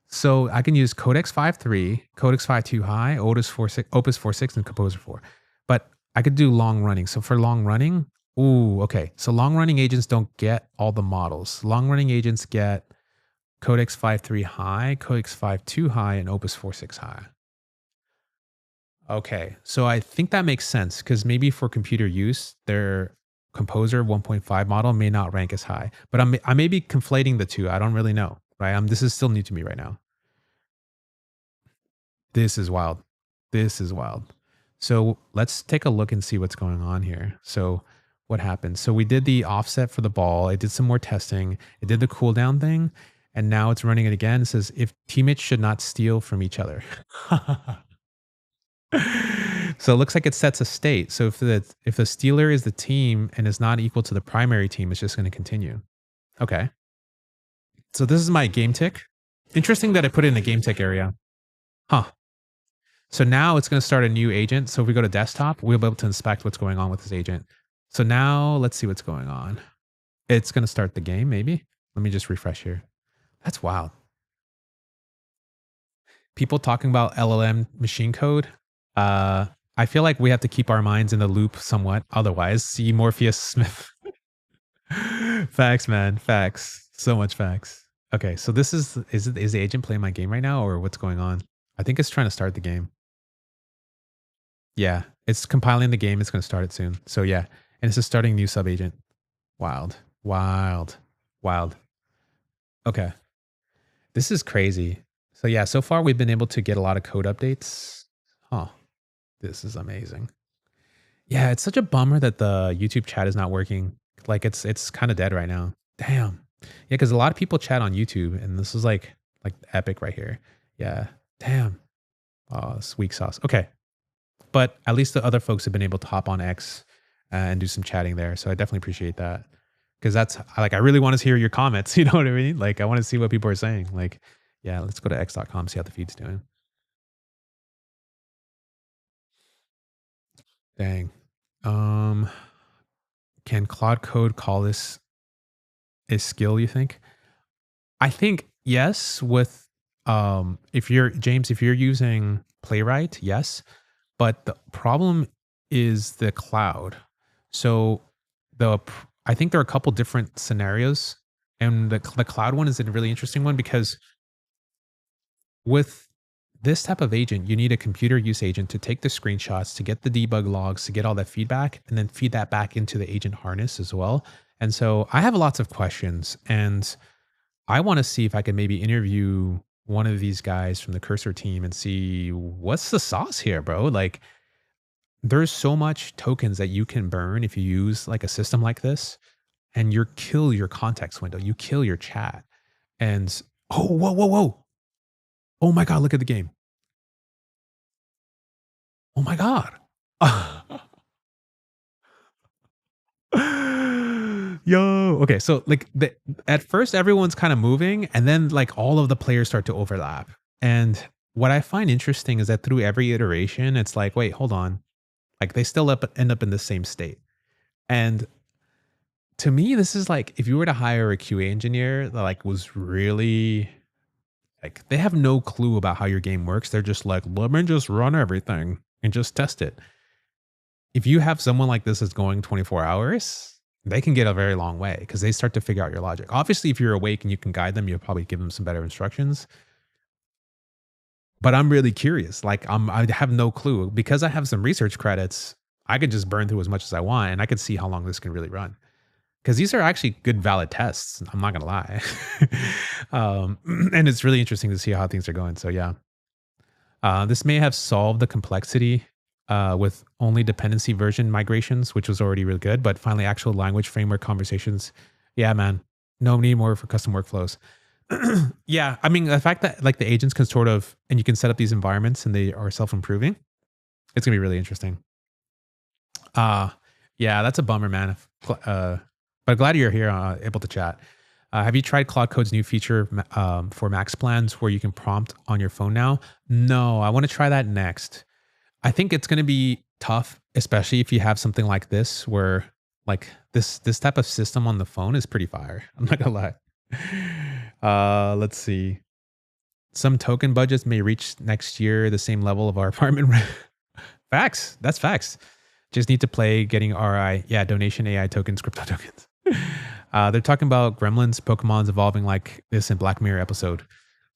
So I can use Codex 5.3, Codex 5.2 high, Opus 4.6, and Composer 4. But I could do long running. So for long running, ooh, okay. So long running agents don't get all the models. Long running agents get Codex 5.3 high, Codex 5.2 high, and Opus 4.6 high. Okay, so I think that makes sense because maybe for computer use, their Composer 1.5 model may not rank as high. But I may be conflating the two. I don't really know. Right? This is still new to me right now. This is wild. This is wild. So let's take a look and see what's going on here. So what happened? So we did the offset for the ball. I did some more testing. It did the cooldown thing. And now it's running it again. It says if teammates should not steal from each other. So it looks like it sets a state. So if the stealer is the team and is not equal to the primary team, it's just going to continue. Okay. So this is my game tick. Interesting that I put it in the game tick area. Huh. So now it's going to start a new agent. So if we go to desktop, we'll be able to inspect what's going on with this agent. So now let's see what's going on. It's going to start the game, maybe. Let me just refresh here. That's wild. People talking about LLM machine code. I feel like we have to keep our minds in the loop somewhat. Otherwise, see Morpheus Smith. Facts, man. Facts. So much facts. Okay, so this is the agent playing my game right now or what's going on? I think it's trying to start the game. Yeah, it's compiling the game. It's going to start it soon. So yeah, and it's just starting new sub agent. Wild, wild, wild. Okay, this is crazy. So yeah, so far we've been able to get a lot of code updates. Huh, this is amazing. Yeah, it's such a bummer that the YouTube chat is not working. Like it's kind of dead right now. Damn. Yeah, because a lot of people chat on YouTube, and this is like epic right here. Yeah. Damn. Oh, it's weak sauce. Okay, but at least the other folks have been able to hop on X and do some chatting there. So I definitely appreciate that because that's like I really want to hear your comments. You know what I mean? Like I want to see what people are saying. Like, yeah, let's go to x.com see how the feed's doing. Dang. Um, can Claude Code call this a skill? You think? I think yes. With if you're James, if you're using Playwright, yes. But the problem is the cloud. So I think there are a couple different scenarios, and the cloud one is a really interesting one because with this type of agent, you need a computer use agent to take the screenshots, to get the debug logs, to get all that feedback, and then feed that back into the agent harness as well. And so I have lots of questions, and I want to see if I can maybe interview one of these guys from the Cursor team and see what's the sauce here, bro. Like, there's so much tokens that you can burn if you use like a system like this, and you kill your context window, you kill your chat. And oh, whoa, whoa, whoa. Oh my God, look at the game. Oh my God. Yo. Okay. So like at first everyone's kind of moving and then like all of the players start to overlap. And what I find interesting is that through every iteration, it's like, wait, hold on. Like they still end up in the same state. And to me, this is like if you were to hire a QA engineer that like was really like they have no clue about how your game works. They're just like, let me just run everything and just test it. If you have someone like this that's going 24 hours, they can get a very long way because they start to figure out your logic. Obviously, if you're awake and you can guide them, you'll probably give them some better instructions. But I'm really curious. Like I have no clue because I have some research credits. I could just burn through as much as I want, and I could see how long this can really run. Because these are actually good, valid tests. I'm not gonna lie, and it's really interesting to see how things are going. So yeah, this may have solved the complexity with only dependency version migrations, which was already really good. But finally, actual language framework conversations. Yeah, man, no need more for custom workflows. Yeah, I mean the fact that like the agents can sort of and you can set up these environments and they are self improving. It's gonna be really interesting. Uh yeah, that's a bummer, man. But glad you're here, able to chat. Have you tried Claude Code's new feature for Max plans where you can prompt on your phone now? No, I want to try that next. I think it's going to be tough, especially if you have something like this, where like this type of system on the phone is pretty fire. I'm not gonna lie. Let's see. Some token budgets may reach next year the same level of our apartment rent. Facts. That's facts. Just need to play getting RI. Yeah, donation AI tokens, crypto tokens. They're talking about gremlins, Pokemon's evolving like this in Black Mirror episode.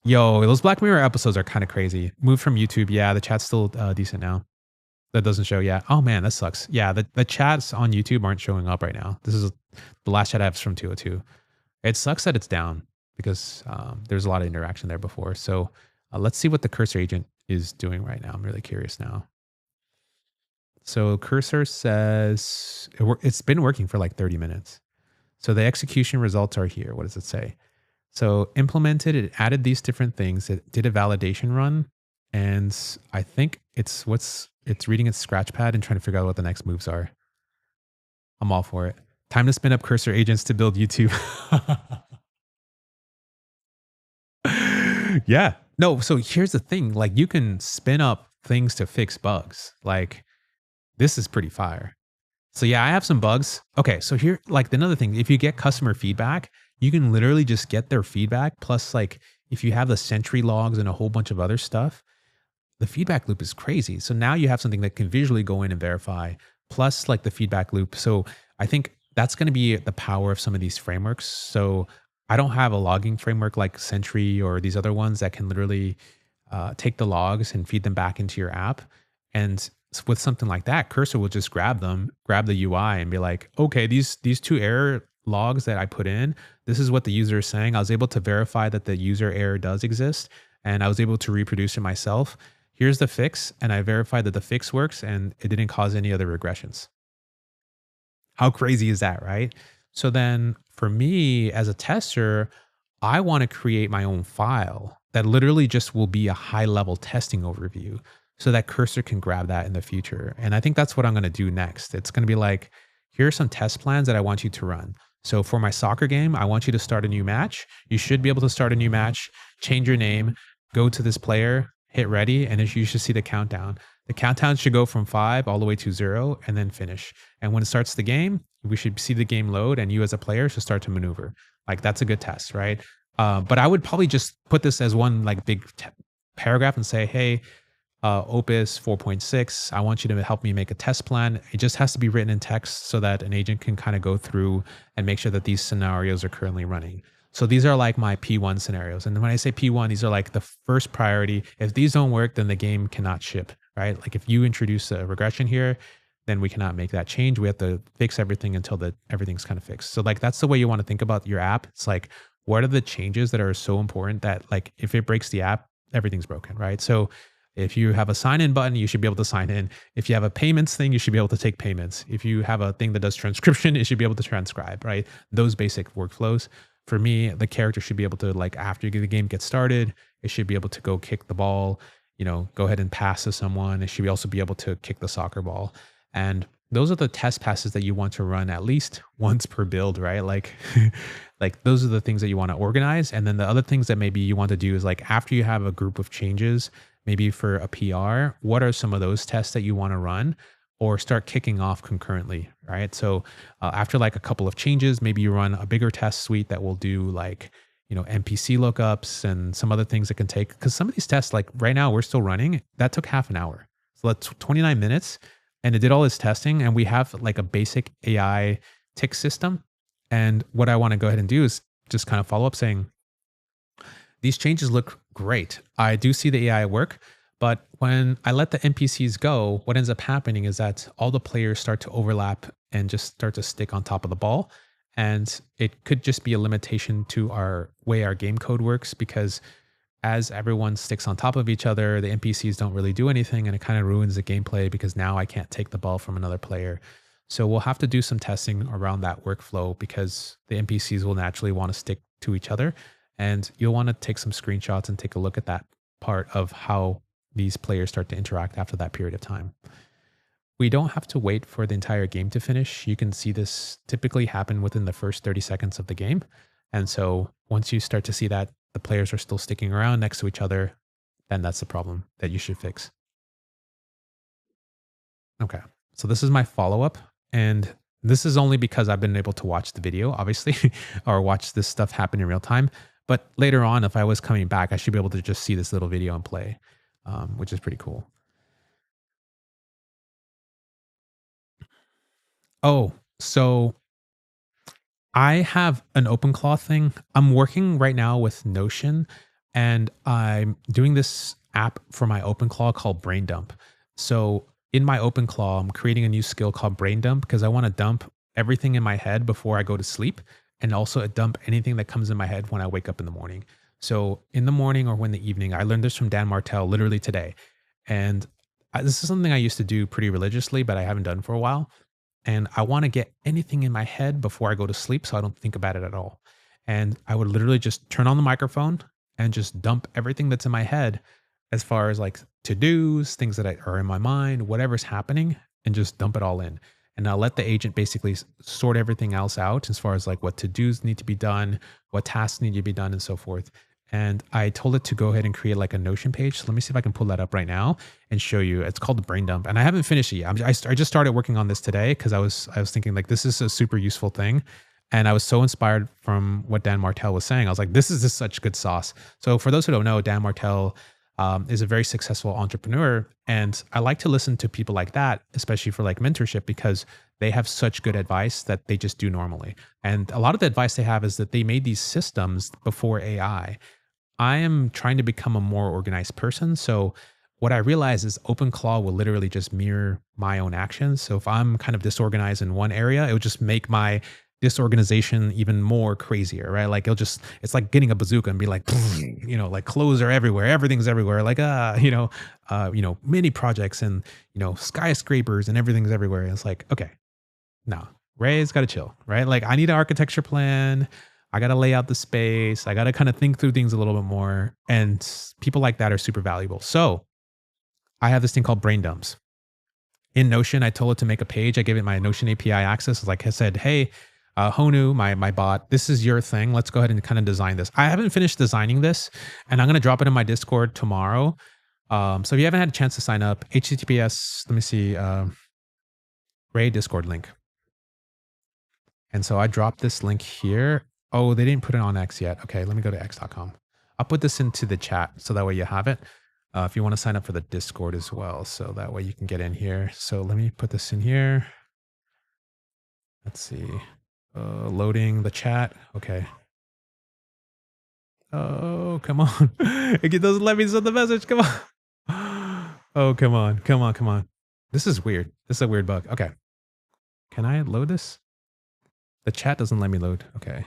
Yo, those Black Mirror episodes are kind of crazy. Moved from YouTube. Yeah, the chat's still decent now. That doesn't show. Yeah. Oh man, that sucks. Yeah, the chats on YouTube aren't showing up right now. This is the last chat I have is from 202. It sucks that it's down because there's a lot of interaction there before. So let's see what the cursor agent is doing right now. I'm really curious now. So cursor says it's been working for like 30 minutes. So the execution results are here. What does it say? So implemented, it added these different things. It did a validation run. And I think it's reading its scratchpad and trying to figure out what the next moves are. I'm all for it. Time to spin up cursor agents to build YouTube. Yeah. No, so here's the thing. Like you can spin up things to fix bugs. Like this is pretty fire. So yeah, I have some bugs. Okay, so here, like another thing, if you get customer feedback, you can literally just get their feedback. Plus, like if you have the Sentry logs and a whole bunch of other stuff, the feedback loop is crazy. So now you have something that can visually go in and verify, plus like the feedback loop. So I think that's going to be the power of some of these frameworks. So I don't have a logging framework like Sentry or these other ones that can literally take the logs and feed them back into your app. And with something like that, Cursor will just grab them, grab the UI, and be like, okay, these two error logs that I put in, this is what the user is saying. I was able to verify that the user error does exist, and I was able to reproduce it myself. Here's the fix, and I verified that the fix works, and it didn't cause any other regressions. How crazy is that, right? So then for me as a tester, I want to create my own file that literally just will be a high level testing overview so that Cursor can grab that in the future. And I think that's what I'm going to do next. It's going to be like, here are some test plans that I want you to run. So for my soccer game, I want you to start a new match. You should be able to start a new match, change your name, go to this player, hit ready, and you should see the countdown. The countdown should go from 5 all the way to 0 and then finish. And when it starts the game, we should see the game load and you as a player should start to maneuver. Like that's a good test, right? But I would probably just put this as one like big paragraph and say, hey, Opus 4.6, I want you to help me make a test plan. It just has to be written in text so that an agent can kind of go through and make sure that these scenarios are currently running. So these are like my P1 scenarios. And when I say P1, these are like the first priority. If these don't work, then the game cannot ship, right? Like if you introduce a regression here, then we cannot make that change. We have to fix everything until everything's kind of fixed. So like that's the way you want to think about your app. It's like, what are the changes that are so important that like if it breaks the app, everything's broken, right? So if you have a sign-in button, you should be able to sign in. If you have a payments thing, you should be able to take payments. If you have a thing that does transcription, it should be able to transcribe, right? Those basic workflows. For me, the character should be able to, like, after the game gets started, it should be able to go kick the ball, go ahead and pass to someone. It should also be able to kick the soccer ball. And those are the test passes that you want to run at least once per build, right? Like, like those are the things that you want to organize. And then the other things that maybe you want to do is like after you have a group of changes, maybe for a PR, what are some of those tests that you want to run or start kicking off concurrently, right? So after like a couple of changes, maybe you run a bigger test suite that will do like, NPC lookups and some other things that can take, because some of these tests, like right now we're still running, that took half an hour. So that's 29 minutes and it did all this testing and we have like a basic AI tick system. And what I want to go ahead and do is just kind of follow up saying, these changes look great. I do see the AI work, but when I let the NPCs go, what ends up happening is that all the players start to overlap and just start to stick on top of the ball. And it could just be a limitation to our way our game code works because as everyone sticks on top of each other, the NPCs don't really do anything and it kind of ruins the gameplay because now I can't take the ball from another player. So we'll have to do some testing around that workflow because the NPCs will naturally want to stick to each other. And you'll want to take some screenshots and take a look at that part of how these players start to interact after that period of time. We don't have to wait for the entire game to finish. You can see this typically happen within the first 30 seconds of the game. And so once you start to see that the players are still sticking around next to each other, then that's the problem that you should fix. Okay, so this is my follow-up. And this is only because I've been able to watch the video, obviously, or watch this stuff happen in real time. But later on, if I was coming back, I should be able to just see this little video and play, which is pretty cool. Oh, so I have an OpenClaw thing. I'm working right now with Notion, and I'm doing this app for my OpenClaw called Brain Dump. So in my OpenClaw, I'm creating a new skill called Brain Dump because I want to dump everything in my head before I go to sleep, and also dump anything that comes in my head when I wake up in the morning. So in the morning or when the evening, I learned this from Dan Martell literally today. And this is something I used to do pretty religiously, but I haven't done for a while. And I want to get anything in my head before I go to sleep so I don't think about it at all. And I would literally just turn on the microphone and just dump everything that's in my head as far as like to-dos, things that are in my mind, whatever's happening, and just dump it all in. And I'll let the agent basically sort everything else out as far as like what to-dos need to be done, what tasks need to be done, and so forth. And I told it to go ahead and create like a Notion page. So let me see if I can pull that up right now and show you. It's called the Brain Dump. And I haven't finished it yet. I just started working on this today because I was thinking like this is a super useful thing. And I was so inspired from what Dan Martell was saying. I was like, this is just such good sauce. So for those who don't know, Dan Martell is a very successful entrepreneur. And I like to listen to people like that, especially for like mentorship, because they have such good advice that they just do normally. And a lot of the advice they have is that they made these systems before AI. I am trying to become a more organized person. So what I realize is OpenClaw will literally just mirror my own actions. So if I'm kind of disorganized in one area, it will just make my disorganization even more crazier, right? Like it's like getting a bazooka and be like, like clothes are everywhere, everything's everywhere, like, mini projects and, skyscrapers and everything's everywhere. And it's like, okay, no, Ray's got to chill, right? Like I need an architecture plan. I got to lay out the space. I got to kind of think through things a little bit more. And people like that are super valuable. So I have this thing called brain dumps. In Notion, I told it to make a page. I gave it my Notion API access. Like I said, hey, Honu, my bot, this is your thing. Let's go ahead and kind of design this. I haven't finished designing this, and I'm going to drop it in my Discord tomorrow. So if you haven't had a chance to sign up, HTTPS, let me see, Ray Discord link. And so I dropped this link here. Oh, they didn't put it on X yet. Okay, let me go to x.com. I'll put this into the chat so that way you have it. If you want to sign up for the Discord as well, so that way you can get in here. So let me put this in here. Let's see. Loading the chat. Okay. Oh, come on. It doesn't let me send the message. Come on. Oh, come on. Come on. Come on. This is weird. This is a weird bug. Okay. Can I load this? The chat doesn't let me load. Okay.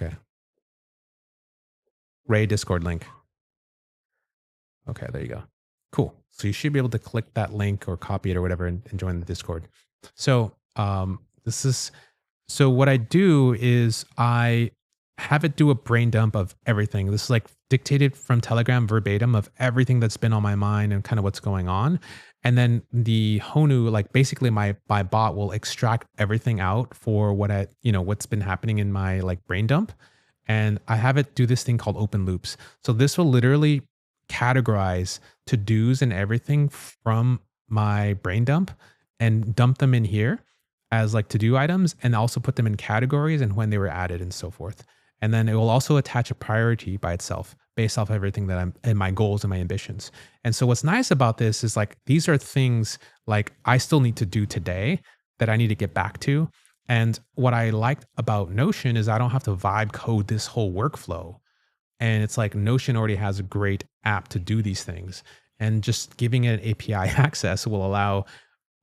Okay. Ray Discord link. Okay, there you go. Cool. So you should be able to click that link or copy it or whatever and join the Discord. So so what I do is I have it do a brain dump of everything. This is like dictated from Telegram verbatim of everything that's been on my mind and kind of what's going on. And then the Honu, like basically my bot will extract everything out for what's been happening in my like brain dump. And I have it do this thing called open loops. So this will literally categorize to-dos and everything from my brain dump and dump them in here as like to-do items, and also put them in categories and when they were added and so forth. And then it will also attach a priority by itself based off everything that I'm and my goals and my ambitions. And so what's nice about this is like these are things like I still need to do today that I need to get back to. And what I liked about Notion is I don't have to vibe code this whole workflow. And it's like Notion already has a great app to do these things. And just giving it API access will allow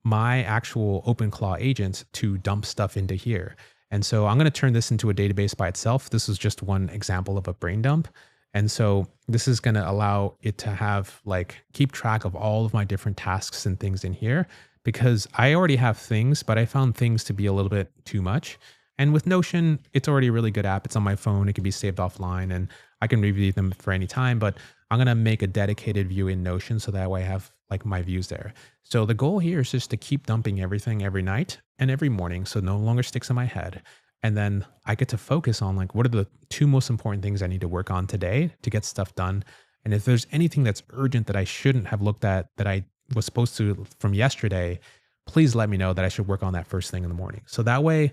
my actual OpenClaw agent to dump stuff into here. And so I'm going to turn this into a database by itself. This is just one example of a brain dump. And so this is going to allow it to have like keep track of all of my different tasks and things in here, because I already have things, but I found things to be a little bit too much. And with Notion, it's already a really good app. It's on my phone. It can be saved offline and I can review them for any time, but I'm going to make a dedicated view in Notion so that way I have like my views there. So the goal here is just to keep dumping everything every night and every morning, so no longer sticks in my head. And then I get to focus on like, what are the two most important things I need to work on today to get stuff done? And if there's anything that's urgent that I shouldn't have looked at that I was supposed to from yesterday, please let me know that I should work on that first thing in the morning. So that way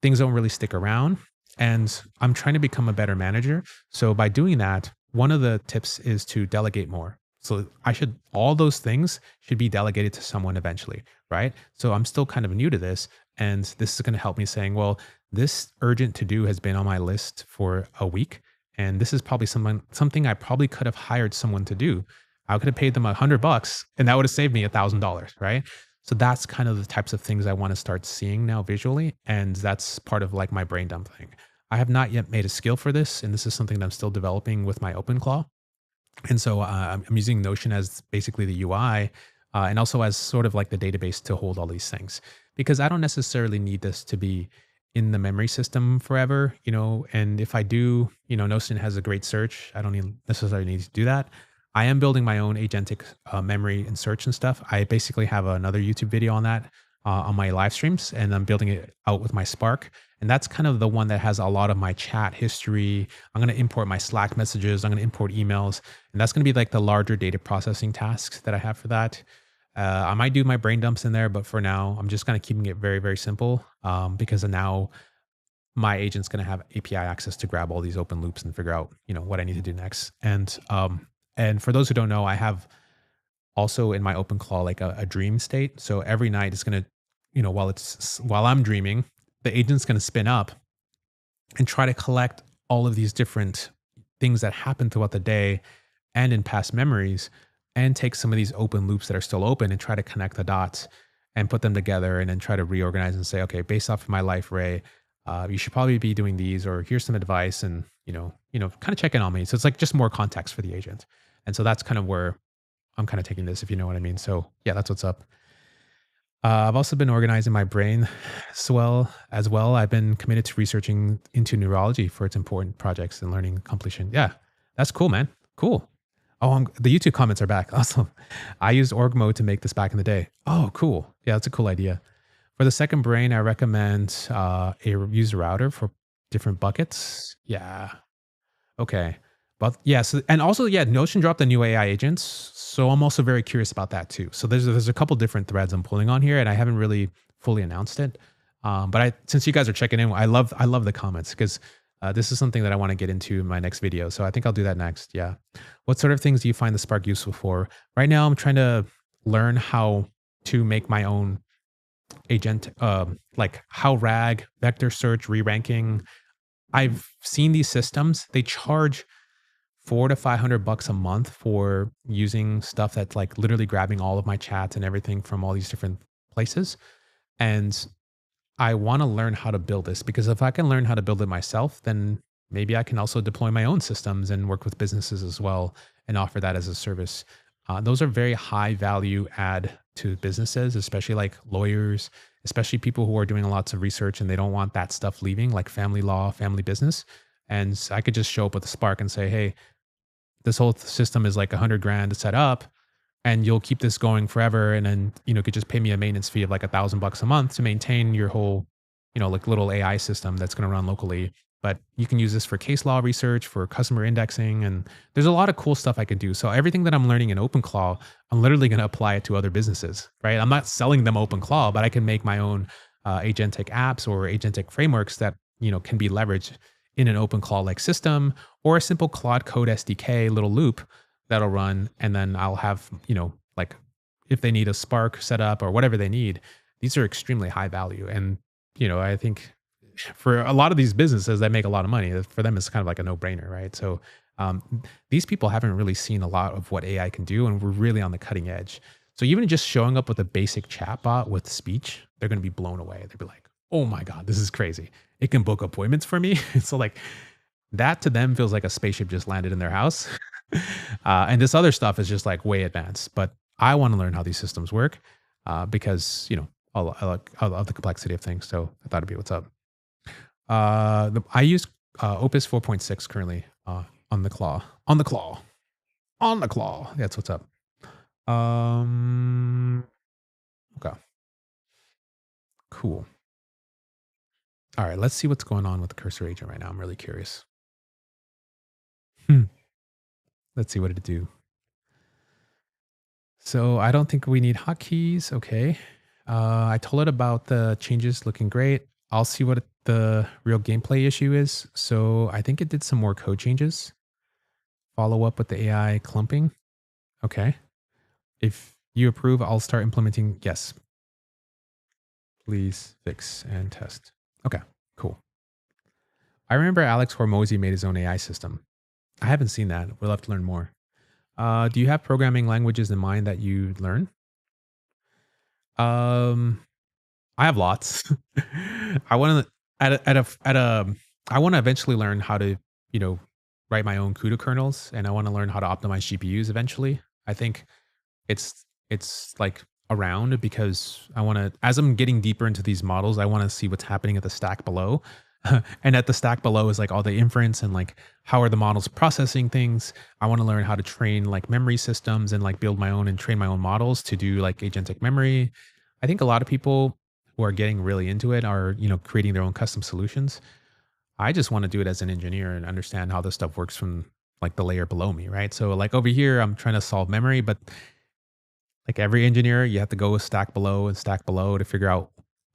things don't really stick around. And I'm trying to become a better manager. So by doing that, one of the tips is to delegate more. So all those things should be delegated to someone eventually, right? So I'm still kind of new to this. And this is going to help me saying, well, this urgent to do has been on my list for a week. And this is probably something I probably could have hired someone to do. I could have paid them $100 and that would have saved me $1,000, right? So that's kind of the types of things I want to start seeing now visually. And that's part of like my brain dump thing. I have not yet made a skill for this. And this is something that I'm still developing with my OpenClaw. And so I'm using Notion as basically the UI and also as sort of like the database to hold all these things, because I don't necessarily need this to be in the memory system forever, and if I do, Notion has a great search. I don't necessarily need to do that. I am building my own agentic memory and search and stuff. I basically have another YouTube video on that on my live streams, and I'm building it out with my Spark. And that's kind of the one that has a lot of my chat history. I'm going to import my Slack messages. I'm going to import emails. And that's going to be like the larger data processing tasks that I have for that. I might do my brain dumps in there, but for now, I'm just kind of keeping it very, very simple because now my agent's going to have API access to grab all these open loops and figure out, what I need to do next. And for those who don't know, I have also in my OpenClaw like a dream state. So every night it's going to, while I'm dreaming, the agent's going to spin up and try to collect all of these different things that happen throughout the day and in past memories, and take some of these open loops that are still open and try to connect the dots and put them together, and then try to reorganize and say, okay, based off of my life, Ray, you should probably be doing these, or here's some advice, and kind of check in on me. So it's like just more context for the agent. And so that's kind of where I'm kind of taking this, if you know what I mean. So yeah, that's what's up. I've also been organizing my brain as well. I've been committed to researching into neurology for its important projects and learning completion. Yeah, that's cool, man. Cool. Oh, the YouTube comments are back. Awesome. I used org mode to make this back in the day. Oh, cool. Yeah, that's a cool idea. For the second brain, I recommend use a router for different buckets. Yeah. Okay. But yeah, so, and also, yeah, Notion dropped the new AI agents. So I'm also very curious about that too. So there's a couple different threads I'm pulling on here, and I haven't really fully announced it. But since you guys are checking in, I love the comments, because this is something that I want to get into in my next video. So I think I'll do that next. Yeah. What sort of things do you find the Spark useful for? Right now, I'm trying to learn how to make my own agent, like how RAG, vector search, re-ranking. I've seen these systems. They charge $400 to $500 a month for using stuff that's like literally grabbing all of my chats and everything from all these different places. And I want to learn how to build this, because if I can learn how to build it myself, then maybe I can also deploy my own systems and work with businesses as well and offer that as a service. Those are very high value add to businesses, especially like lawyers, especially people who are doing lots of research and they don't want that stuff leaving, like family law, family business. And I could just show up with a Spark and say, hey, this whole system is like 100 grand to set up, and you'll keep this going forever. And then, could just pay me a maintenance fee of like $1,000 a month to maintain your whole, like little AI system that's going to run locally. But you can use this for case law research, for customer indexing, and there's a lot of cool stuff I could do. So everything that I'm learning in OpenClaw, I'm literally going to apply it to other businesses, right? I'm not selling them OpenClaw, but I can make my own agentic apps or agentic frameworks that, can be leveraged in an OpenClaw like system, or a simple Claude Code SDK little loop that'll run. And then I'll have, like if they need a Spark setup or whatever they need, these are extremely high value. And, I think for a lot of these businesses that make a lot of money, for them, it's kind of like a no brainer, right? So these people haven't really seen a lot of what AI can do, and we're really on the cutting edge. So even just showing up with a basic chatbot with speech, they're going to be blown away. They'll be like, oh my God, this is crazy. It can book appointments for me. So like that to them feels like a spaceship just landed in their house. And this other stuff is just like way advanced. But I want to learn how these systems work because, I love the complexity of things. So I thought it'd be what's up. I use Opus 4.6 currently on the claw. That's what's up. Okay. Cool. All right, let's see what's going on with the cursor agent right now. I'm really curious. Let's see what it do. So I don't think we need hotkeys. Okay. I told it about the changes looking great. I'll see what the real gameplay issue is. So I think it did some more code changes. Follow up with the AI clumping. Okay. If you approve, I'll start implementing. Yes. Please fix and test. Okay, cool. I remember Alex Hormozy made his own AI system. I haven't seen that. We'll have to learn more. Do you have programming languages in mind that you learn? I have lots. I want to I want to eventually learn how to, write my own CUDA kernels, and I want to learn how to optimize GPUs eventually. I think it's like around, because I want to, as I'm getting deeper into these models, I want to see what's happening at the stack below. And at the stack below is like all the inference and like how are the models processing things. I want to learn how to train like memory systems and like build my own and train my own models to do like agentic memory. I think a lot of people who are getting really into it are, creating their own custom solutions. I just want to do it as an engineer and understand how this stuff works from like the layer below me, right? So like over here, I'm trying to solve memory, but like every engineer, you have to go stack below and stack below to figure out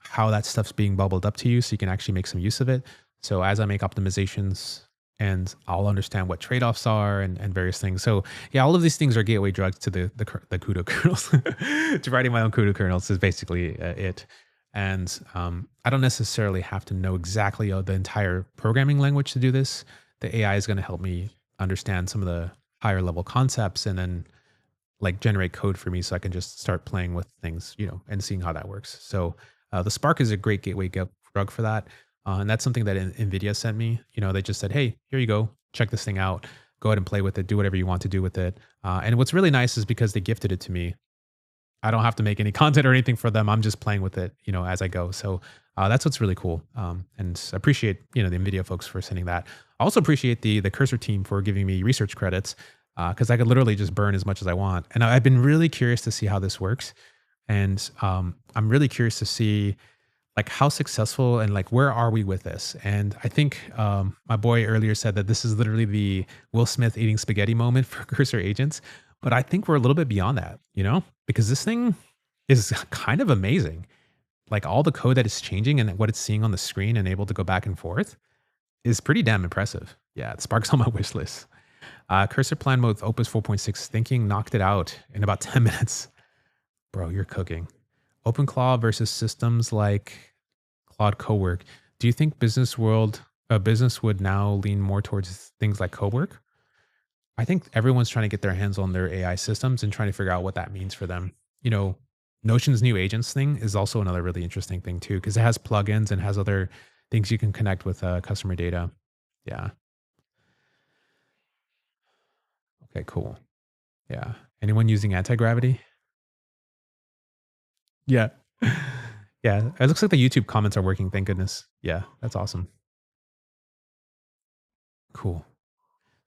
how that stuff's being bubbled up to you so you can actually make some use of it. So as I make optimizations and I'll understand what trade-offs are and various things. So yeah, all of these things are gateway drugs to the CUDA kernels. To writing my own CUDA kernels is basically it. And I don't necessarily have to know exactly the entire programming language to do this. The AI is going to help me understand some of the higher level concepts and then like generate code for me so I can just start playing with things, and seeing how that works. So the Spark is a great gateway drug for that. And that's something that NVIDIA sent me. They just said, hey, here you go. Check this thing out. Go ahead and play with it. Do whatever you want to do with it. And what's really nice is because they gifted it to me. I don't have to make any content or anything for them. I'm just playing with it, as I go. So that's what's really cool. And I appreciate, the NVIDIA folks for sending that. I also appreciate the Cursor team for giving me research credits because I could literally just burn as much as I want. And I've been really curious to see how this works. And I'm really curious to see like how successful and like where are we with this. And I think my boy earlier said that this is literally the Will Smith eating spaghetti moment for Cursor agents. But I think we're a little bit beyond that, because this thing is kind of amazing. Like all the code that is changing and what it's seeing on the screen and able to go back and forth is pretty damn impressive. Yeah, the Spark's on my wish list. Cursor plan mode with Opus 4.6 thinking knocked it out in about 10 minutes. Bro, you're cooking. OpenClaw versus systems like Claude Cowork. Do you think business would now lean more towards things like Cowork? I think everyone's trying to get their hands on their AI systems and trying to figure out what that means for them. Notion's new agents thing is also another really interesting thing too, because it has plugins and has other things you can connect with customer data. Yeah. Okay, cool. Yeah. Anyone using anti-gravity? Yeah. Yeah. It looks like the YouTube comments are working. Thank goodness. Yeah. That's awesome. Cool.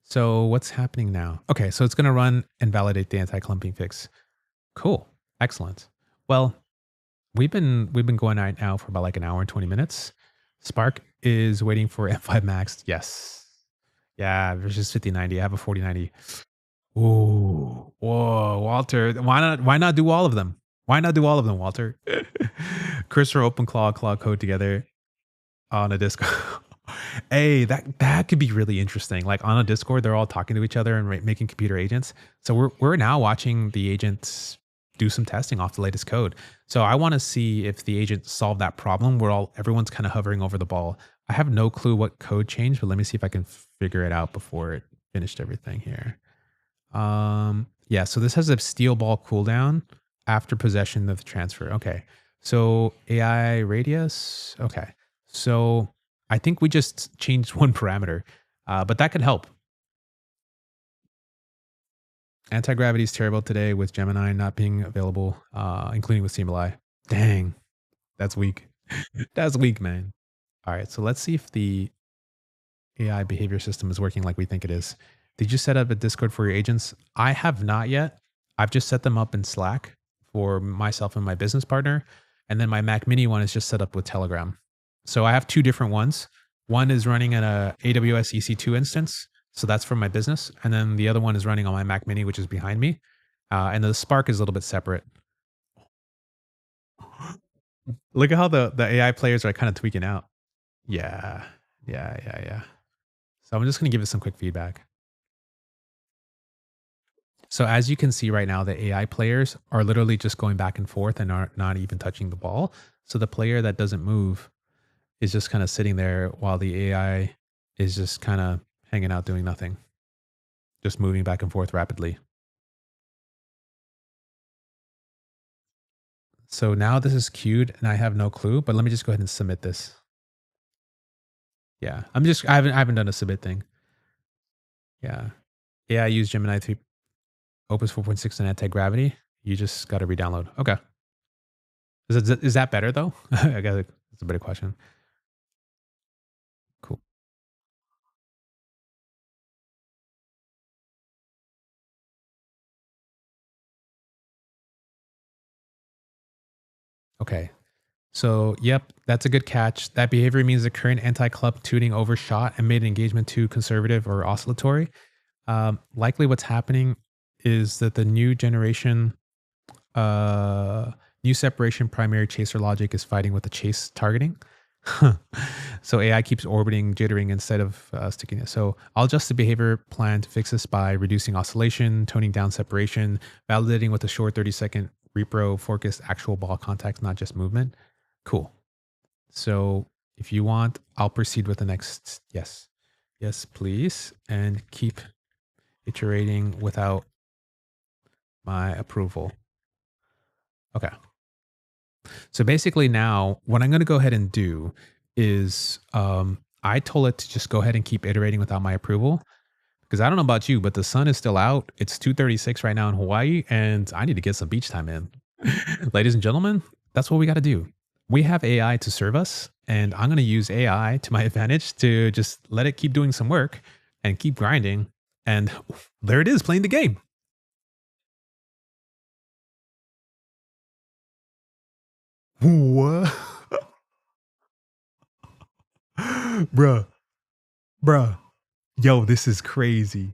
So what's happening now? Okay. So it's going to run and validate the anti-clumping fix. Cool. Excellent. Well, we've been going right now for about like an hour and 20 minutes. Spark is waiting for M5 Max. Yes. Yeah, versus 5090. I have a 4090. Ooh. Whoa, Walter. Why not do all of them? Why not do all of them, Walter? Cursor, OpenClaw, Claw code together on a Discord. Hey, that could be really interesting. Like on a Discord, they're all talking to each other and making computer agents. So we're now watching the agents do some testing off the latest code. So I want to see if the agent solved that problem where everyone's kind of hovering over the ball. I have no clue what code changed, but let me see if I can figure it out before it finished everything here. Yeah, so this has a steel ball cooldown after possession of the transfer. Okay. So AI radius. Okay. So I think we just changed one parameter, but that could help. Anti-gravity is terrible today with Gemini not being available, including with Simulai. Dang, that's weak. That's weak, man. All right, so let's see if the AI behavior system is working like we think it is. Did you set up a Discord for your agents? I have not yet. I've just set them up in Slack for myself and my business partner. And then my Mac Mini one is just set up with Telegram. So I have two different ones. One is running in a AWS EC2 instance. So that's for my business. And then the other one is running on my Mac Mini, which is behind me. And the Spark is a little bit separate. Look at how the AI players are kind of tweaking out. Yeah. Yeah. Yeah. Yeah. So I'm just going to give it some quick feedback. So as you can see right now, the AI players are literally just going back and forth and are not even touching the ball. So the player that doesn't move is just kind of sitting there while the AI is just kind of hanging out doing nothing, just moving back and forth rapidly. So now this is queued and I have no clue, but let me just go ahead and submit this. Yeah, I haven't done a submit thing. Yeah. Yeah, I use Gemini 3 Opus 4.6 and anti-gravity. You just got to re-download. Okay. Is that better though? I guess that's a better question. Cool. Okay. So, yep, that's a good catch. That behavior means the current anti-club tuning overshot and made engagement too conservative or oscillatory. Likely what's happening is that the new generation, new separation primary chaser logic is fighting with the chase targeting. So AI keeps orbiting, jittering instead of sticking it. So I'll adjust the behavior plan to fix this by reducing oscillation, toning down separation, validating with a short 30-second repro focused actual ball contact, not just movement. Cool. So if you want, I'll proceed with the next. Yes. Yes, please. And keep iterating without my approval. Okay. So basically now what I'm going to go ahead and do is I told it to just go ahead and keep iterating without my approval because I don't know about you, but the sun is still out. It's 2:36 right now in Hawaii and I need to get some beach time in. Ladies and gentlemen, that's what we got to do. We have AI to serve us and I'm going to use AI to my advantage to just let it keep doing some work and keep grinding. And there it is playing the game. What? Bruh, bruh. Yo, this is crazy.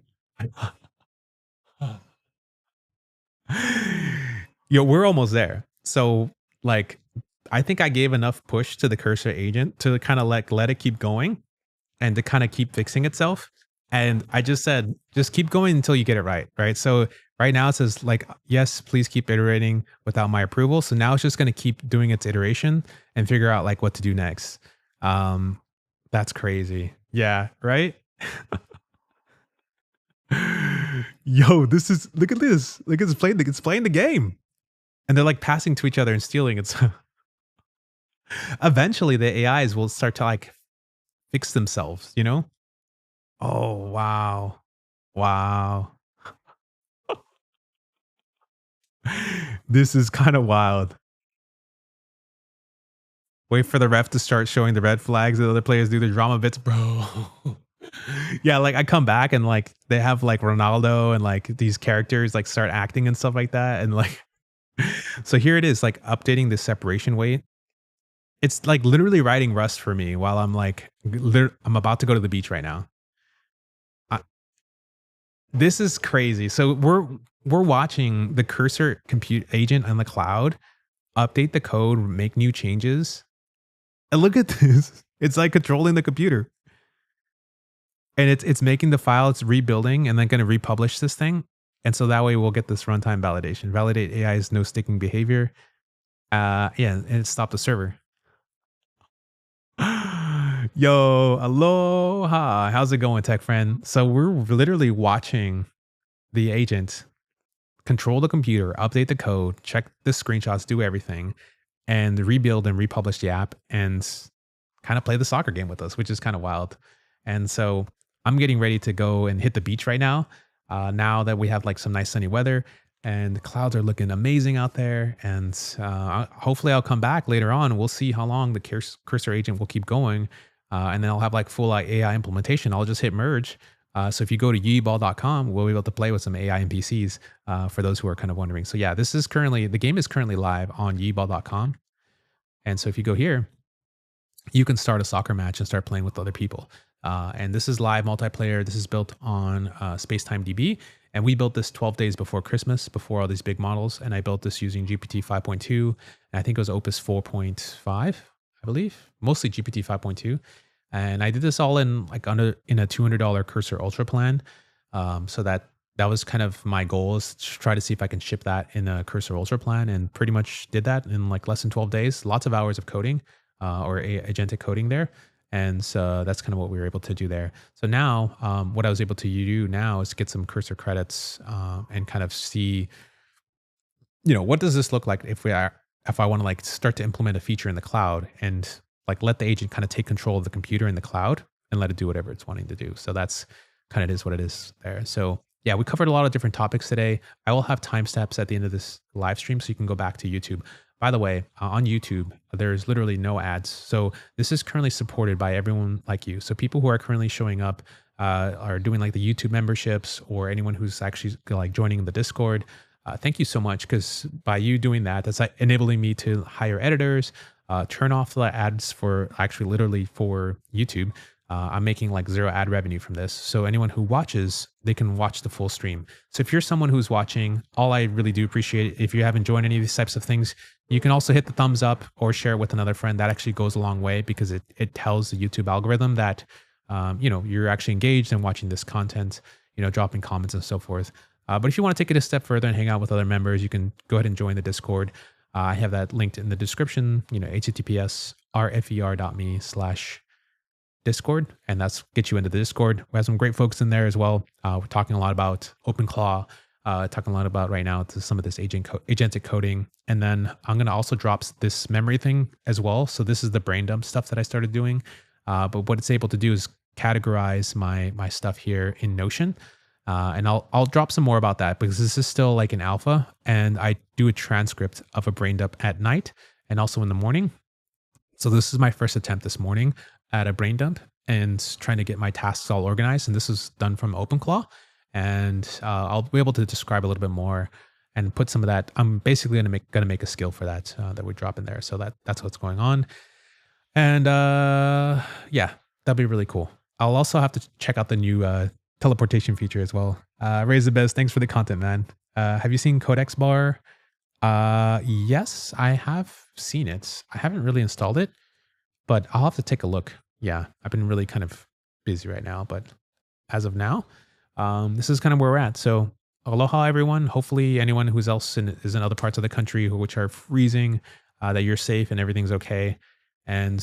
Yo, we're almost there. So, like, I think I gave enough push to the cursor agent to kind of like let it keep going and to kind of keep fixing itself. And I just said, just keep going until you get it right. Right. So right now it says like, yes, please keep iterating without my approval. So now it's just going to keep doing its iteration and figure out like what to do next. Um, that's crazy. Yeah. Right. Yo, this is look at this. Look, it's playing the game. And they're like passing to each other and stealing. It's eventually the AIs will start to like fix themselves, you know? Oh wow. Wow. This is kind of wild. Wait for the ref to start showing the red flags that other players do the drama bits, bro. Yeah, like I come back and like they have like Ronaldo and like these characters like start acting and stuff like that. And like so here it is, like updating the separation weight. It's like literally writing Rust for me while I'm like, I'm about to go to the beach right now. I, this is crazy. So we're watching the cursor compute agent on the cloud update the code, make new changes, and look at this. It's like controlling the computer, and it's making the file. It's rebuilding, and then going to republish this thing. And so that way we'll get this runtime validation. Validate AI's no sticking behavior. Yeah, and it stopped the server. Yo, aloha. How's it going, tech friend? So we're literally watching the agent control the computer, update the code, check the screenshots, do everything, and rebuild and republish the app and kind of play the soccer game with us, which is kind of wild. And so I'm getting ready to go and hit the beach right now. Now that we have like some nice sunny weather and the clouds are looking amazing out there. And hopefully I'll come back later on. We'll see how long the cursor agent will keep going. And then I'll have like full AI implementation. I'll just hit merge. So if you go to YeeBall.com, we'll be able to play with some AI NPCs for those who are kind of wondering. So yeah, the game is currently live on YeeBall.com. And so if you go here, you can start a soccer match and start playing with other people. And this is live multiplayer. This is built on SpacetimeDB. And we built this 12 days before Christmas, before all these big models. And I built this using GPT 5.2. And I think it was Opus 4.5, I believe, mostly GPT 5.2. And I did this all in like in a $200 Cursor Ultra plan. So that was kind of my goal, is to try to see if I can ship that in a Cursor Ultra plan, and pretty much did that in like less than 12 days. Lots of hours of coding or agentic coding there. And so that's kind of what we were able to do there. So now what I was able to do now is get some Cursor credits and kind of see, what does this look like if I want to like start to implement a feature in the cloud and like let the agent kind of take control of the computer in the cloud and let it do whatever it's wanting to do. So that's kind of is what it is there. So yeah, we covered a lot of different topics today. I will have timestamps at the end of this live stream so you can go back to YouTube. By the way, on YouTube, there's literally no ads. So this is currently supported by everyone like you. So people who are currently showing up are doing like the YouTube memberships, or anyone who's actually like joining the Discord. Thank you so much, because by you doing that, that's like enabling me to hire editors, turn off the ads for actually literally for YouTube. I'm making like zero ad revenue from this. So anyone who watches, they can watch the full stream. So if you're someone who's watching, all I really do appreciate, if you haven't joined any of these types of things, you can also hit the thumbs up or share it with another friend. That actually goes a long way because it tells the YouTube algorithm that, you're actually engaged and watching this content, dropping comments and so forth. But if you want to take it a step further and hang out with other members, you can go ahead and join the Discord. I have that linked in the description, https rfer.me/Discord, and that's get you into the Discord. We have some great folks in there as well. We're talking a lot about OpenClaw, talking a lot about right now to some of this agentic coding. And then I'm going to also drop this memory thing as well. So this is the brain dump stuff that I started doing. But what it's able to do is categorize my stuff here in Notion. And I'll drop some more about that because this is still like an alpha, and I do a transcript of a brain dump at night and also in the morning. So this is my first attempt this morning at a brain dump and trying to get my tasks all organized. And this is done from OpenClaw. And I'll be able to describe a little bit more and put some of that. I'm basically gonna make a skill for that that we drop in there. So that's what's going on. And yeah, that'd be really cool. I'll also have to check out the new teleportation feature as well. Raise the Best, thanks for the content, man. Have you seen Codex Bar? Yes, I have seen it. I haven't really installed it, but I'll have to take a look. Yeah, I've been really kind of busy right now, but as of now, this is kind of where we're at. So aloha, everyone. Hopefully anyone who's else is in other parts of the country which are freezing, that you're safe and everything's okay. And,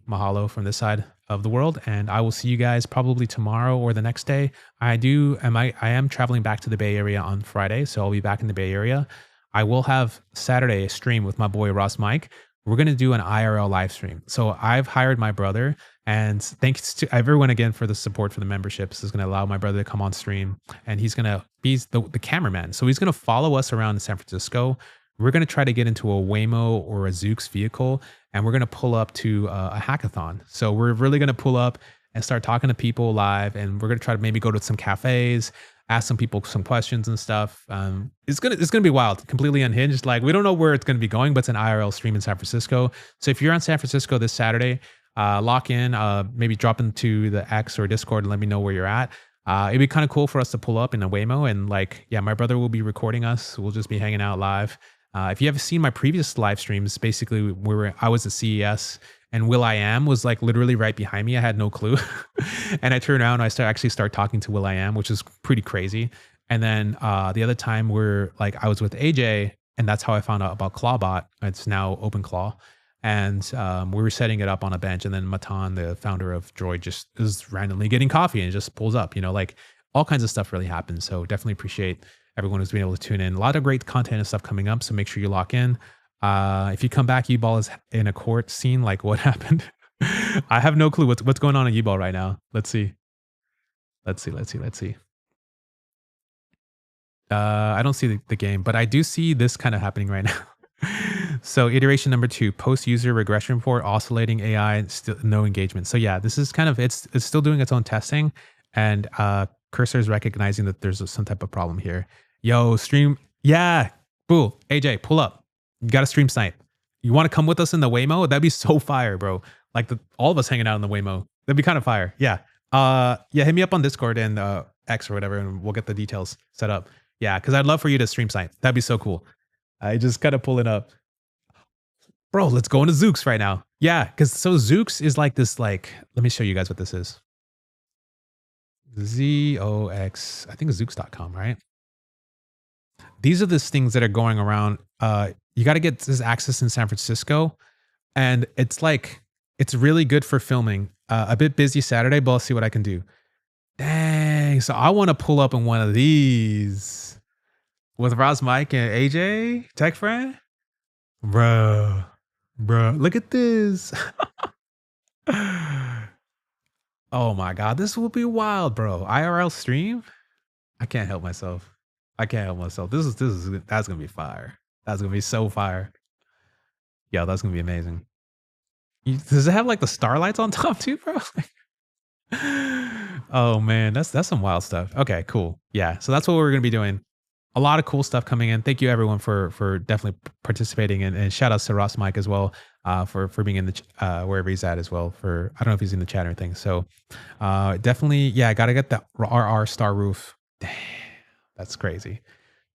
mahalo from this side of the world. And I will see you guys probably tomorrow or the next day. I am traveling back to the Bay Area on Friday, so I'll be back in the Bay Area. I will have Saturday a stream with my boy Ross Mike. We're going to do an IRL live stream. So I've hired my brother, and thanks to everyone again for the support for the memberships. This is going to allow my brother to come on stream, and he's going to be the cameraman. So he's going to follow us around in San Francisco. We're going to try to get into a Waymo or a Zoox vehicle, and we're going to pull up to a hackathon. So we're really going to pull up and start talking to people live, and we're going to try to maybe go to some cafes, ask some people some questions and stuff. It's gonna be wild, completely unhinged. Like, we don't know where it's gonna be going, but it's an IRL stream in San Francisco. So if you're on San Francisco this Saturday, lock in, maybe drop into the X or Discord and let me know where you're at. It'd be kind of cool for us to pull up in a Waymo, and my brother will be recording us. We'll just be hanging out live. If you haven't seen my previous live streams, basically I was at CES. And will.i.am was like literally right behind me. I had no clue. And I turned around and I actually start talking to will.i.am, which is pretty crazy. And then the other time I was with AJ, and that's how I found out about Clawbot. It's now OpenClaw. And we were setting it up on a bench. And then Matan, the founder of Droid, just is randomly getting coffee and it just pulls up, all kinds of stuff really happens. So definitely appreciate everyone who's been able to tune in. A lot of great content and stuff coming up. So make sure you lock in. If you come back, YeeBall is in a court scene. Like, what happened? I have no clue what's going on in YeeBall right now. Let's see. I don't see the game, but I do see this kind of happening right now. So iteration number 2, post user regression report, oscillating AI, still no engagement. So yeah, this is kind of, it's still doing its own testing, and Cursor is recognizing that there's some type of problem here. Yo, stream. Yeah. Boo. AJ, pull up. You got a stream snipe. You want to come with us in the Waymo? That'd be so fire, bro. Like all of us hanging out in the Waymo. That'd be kind of fire. Yeah. Hit me up on Discord and X or whatever, and we'll get the details set up. Yeah, because I'd love for you to stream snipe. That'd be so cool. I just gotta pull it up. Bro, let's go into Zoox right now. Yeah, because so Zoox is like this, let me show you guys what this is. ZOX, I think it's Zoox.com, right? These are the things that are going around. You got to get this access in San Francisco, and it's really good for filming. A bit busy Saturday, but I'll see what I can do. Dang, so I want to pull up in one of these with Ross, Mike, and AJ, tech friend. Bro, look at this. Oh my God, this will be wild, bro. IRL stream? I can't help myself. That's gonna be fire. That's gonna be so fire. Yeah, that's gonna be amazing. Does it have the starlights on top too, bro? Oh man, that's some wild stuff. Okay, cool. Yeah, so that's what we're gonna be doing. A lot of cool stuff coming in. Thank you everyone for definitely participating, and shout outs to Ross Mike as well. for being in the wherever he's at as well. For I don't know if he's in the chat or anything. So definitely, yeah, I gotta get the RR star roof. Damn, that's crazy.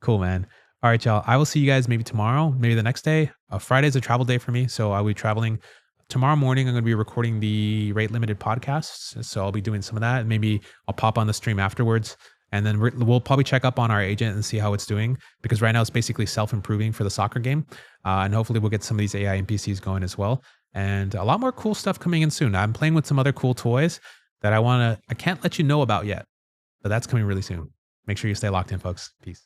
Cool, man. All right, y'all. I will see you guys maybe tomorrow, maybe the next day. Friday's a travel day for me, so I'll be traveling. Tomorrow morning, I'm going to be recording the rate limited podcasts. So I'll be doing some of that. And maybe I'll pop on the stream afterwards. And then we'll probably check up on our agent and see how it's doing, because right now it's basically self-improving for the soccer game. And hopefully we'll get some of these AI NPCs going as well. And a lot more cool stuff coming in soon. I'm playing with some other cool toys that I can't let you know about yet, but that's coming really soon. Make sure you stay locked in, folks. Peace.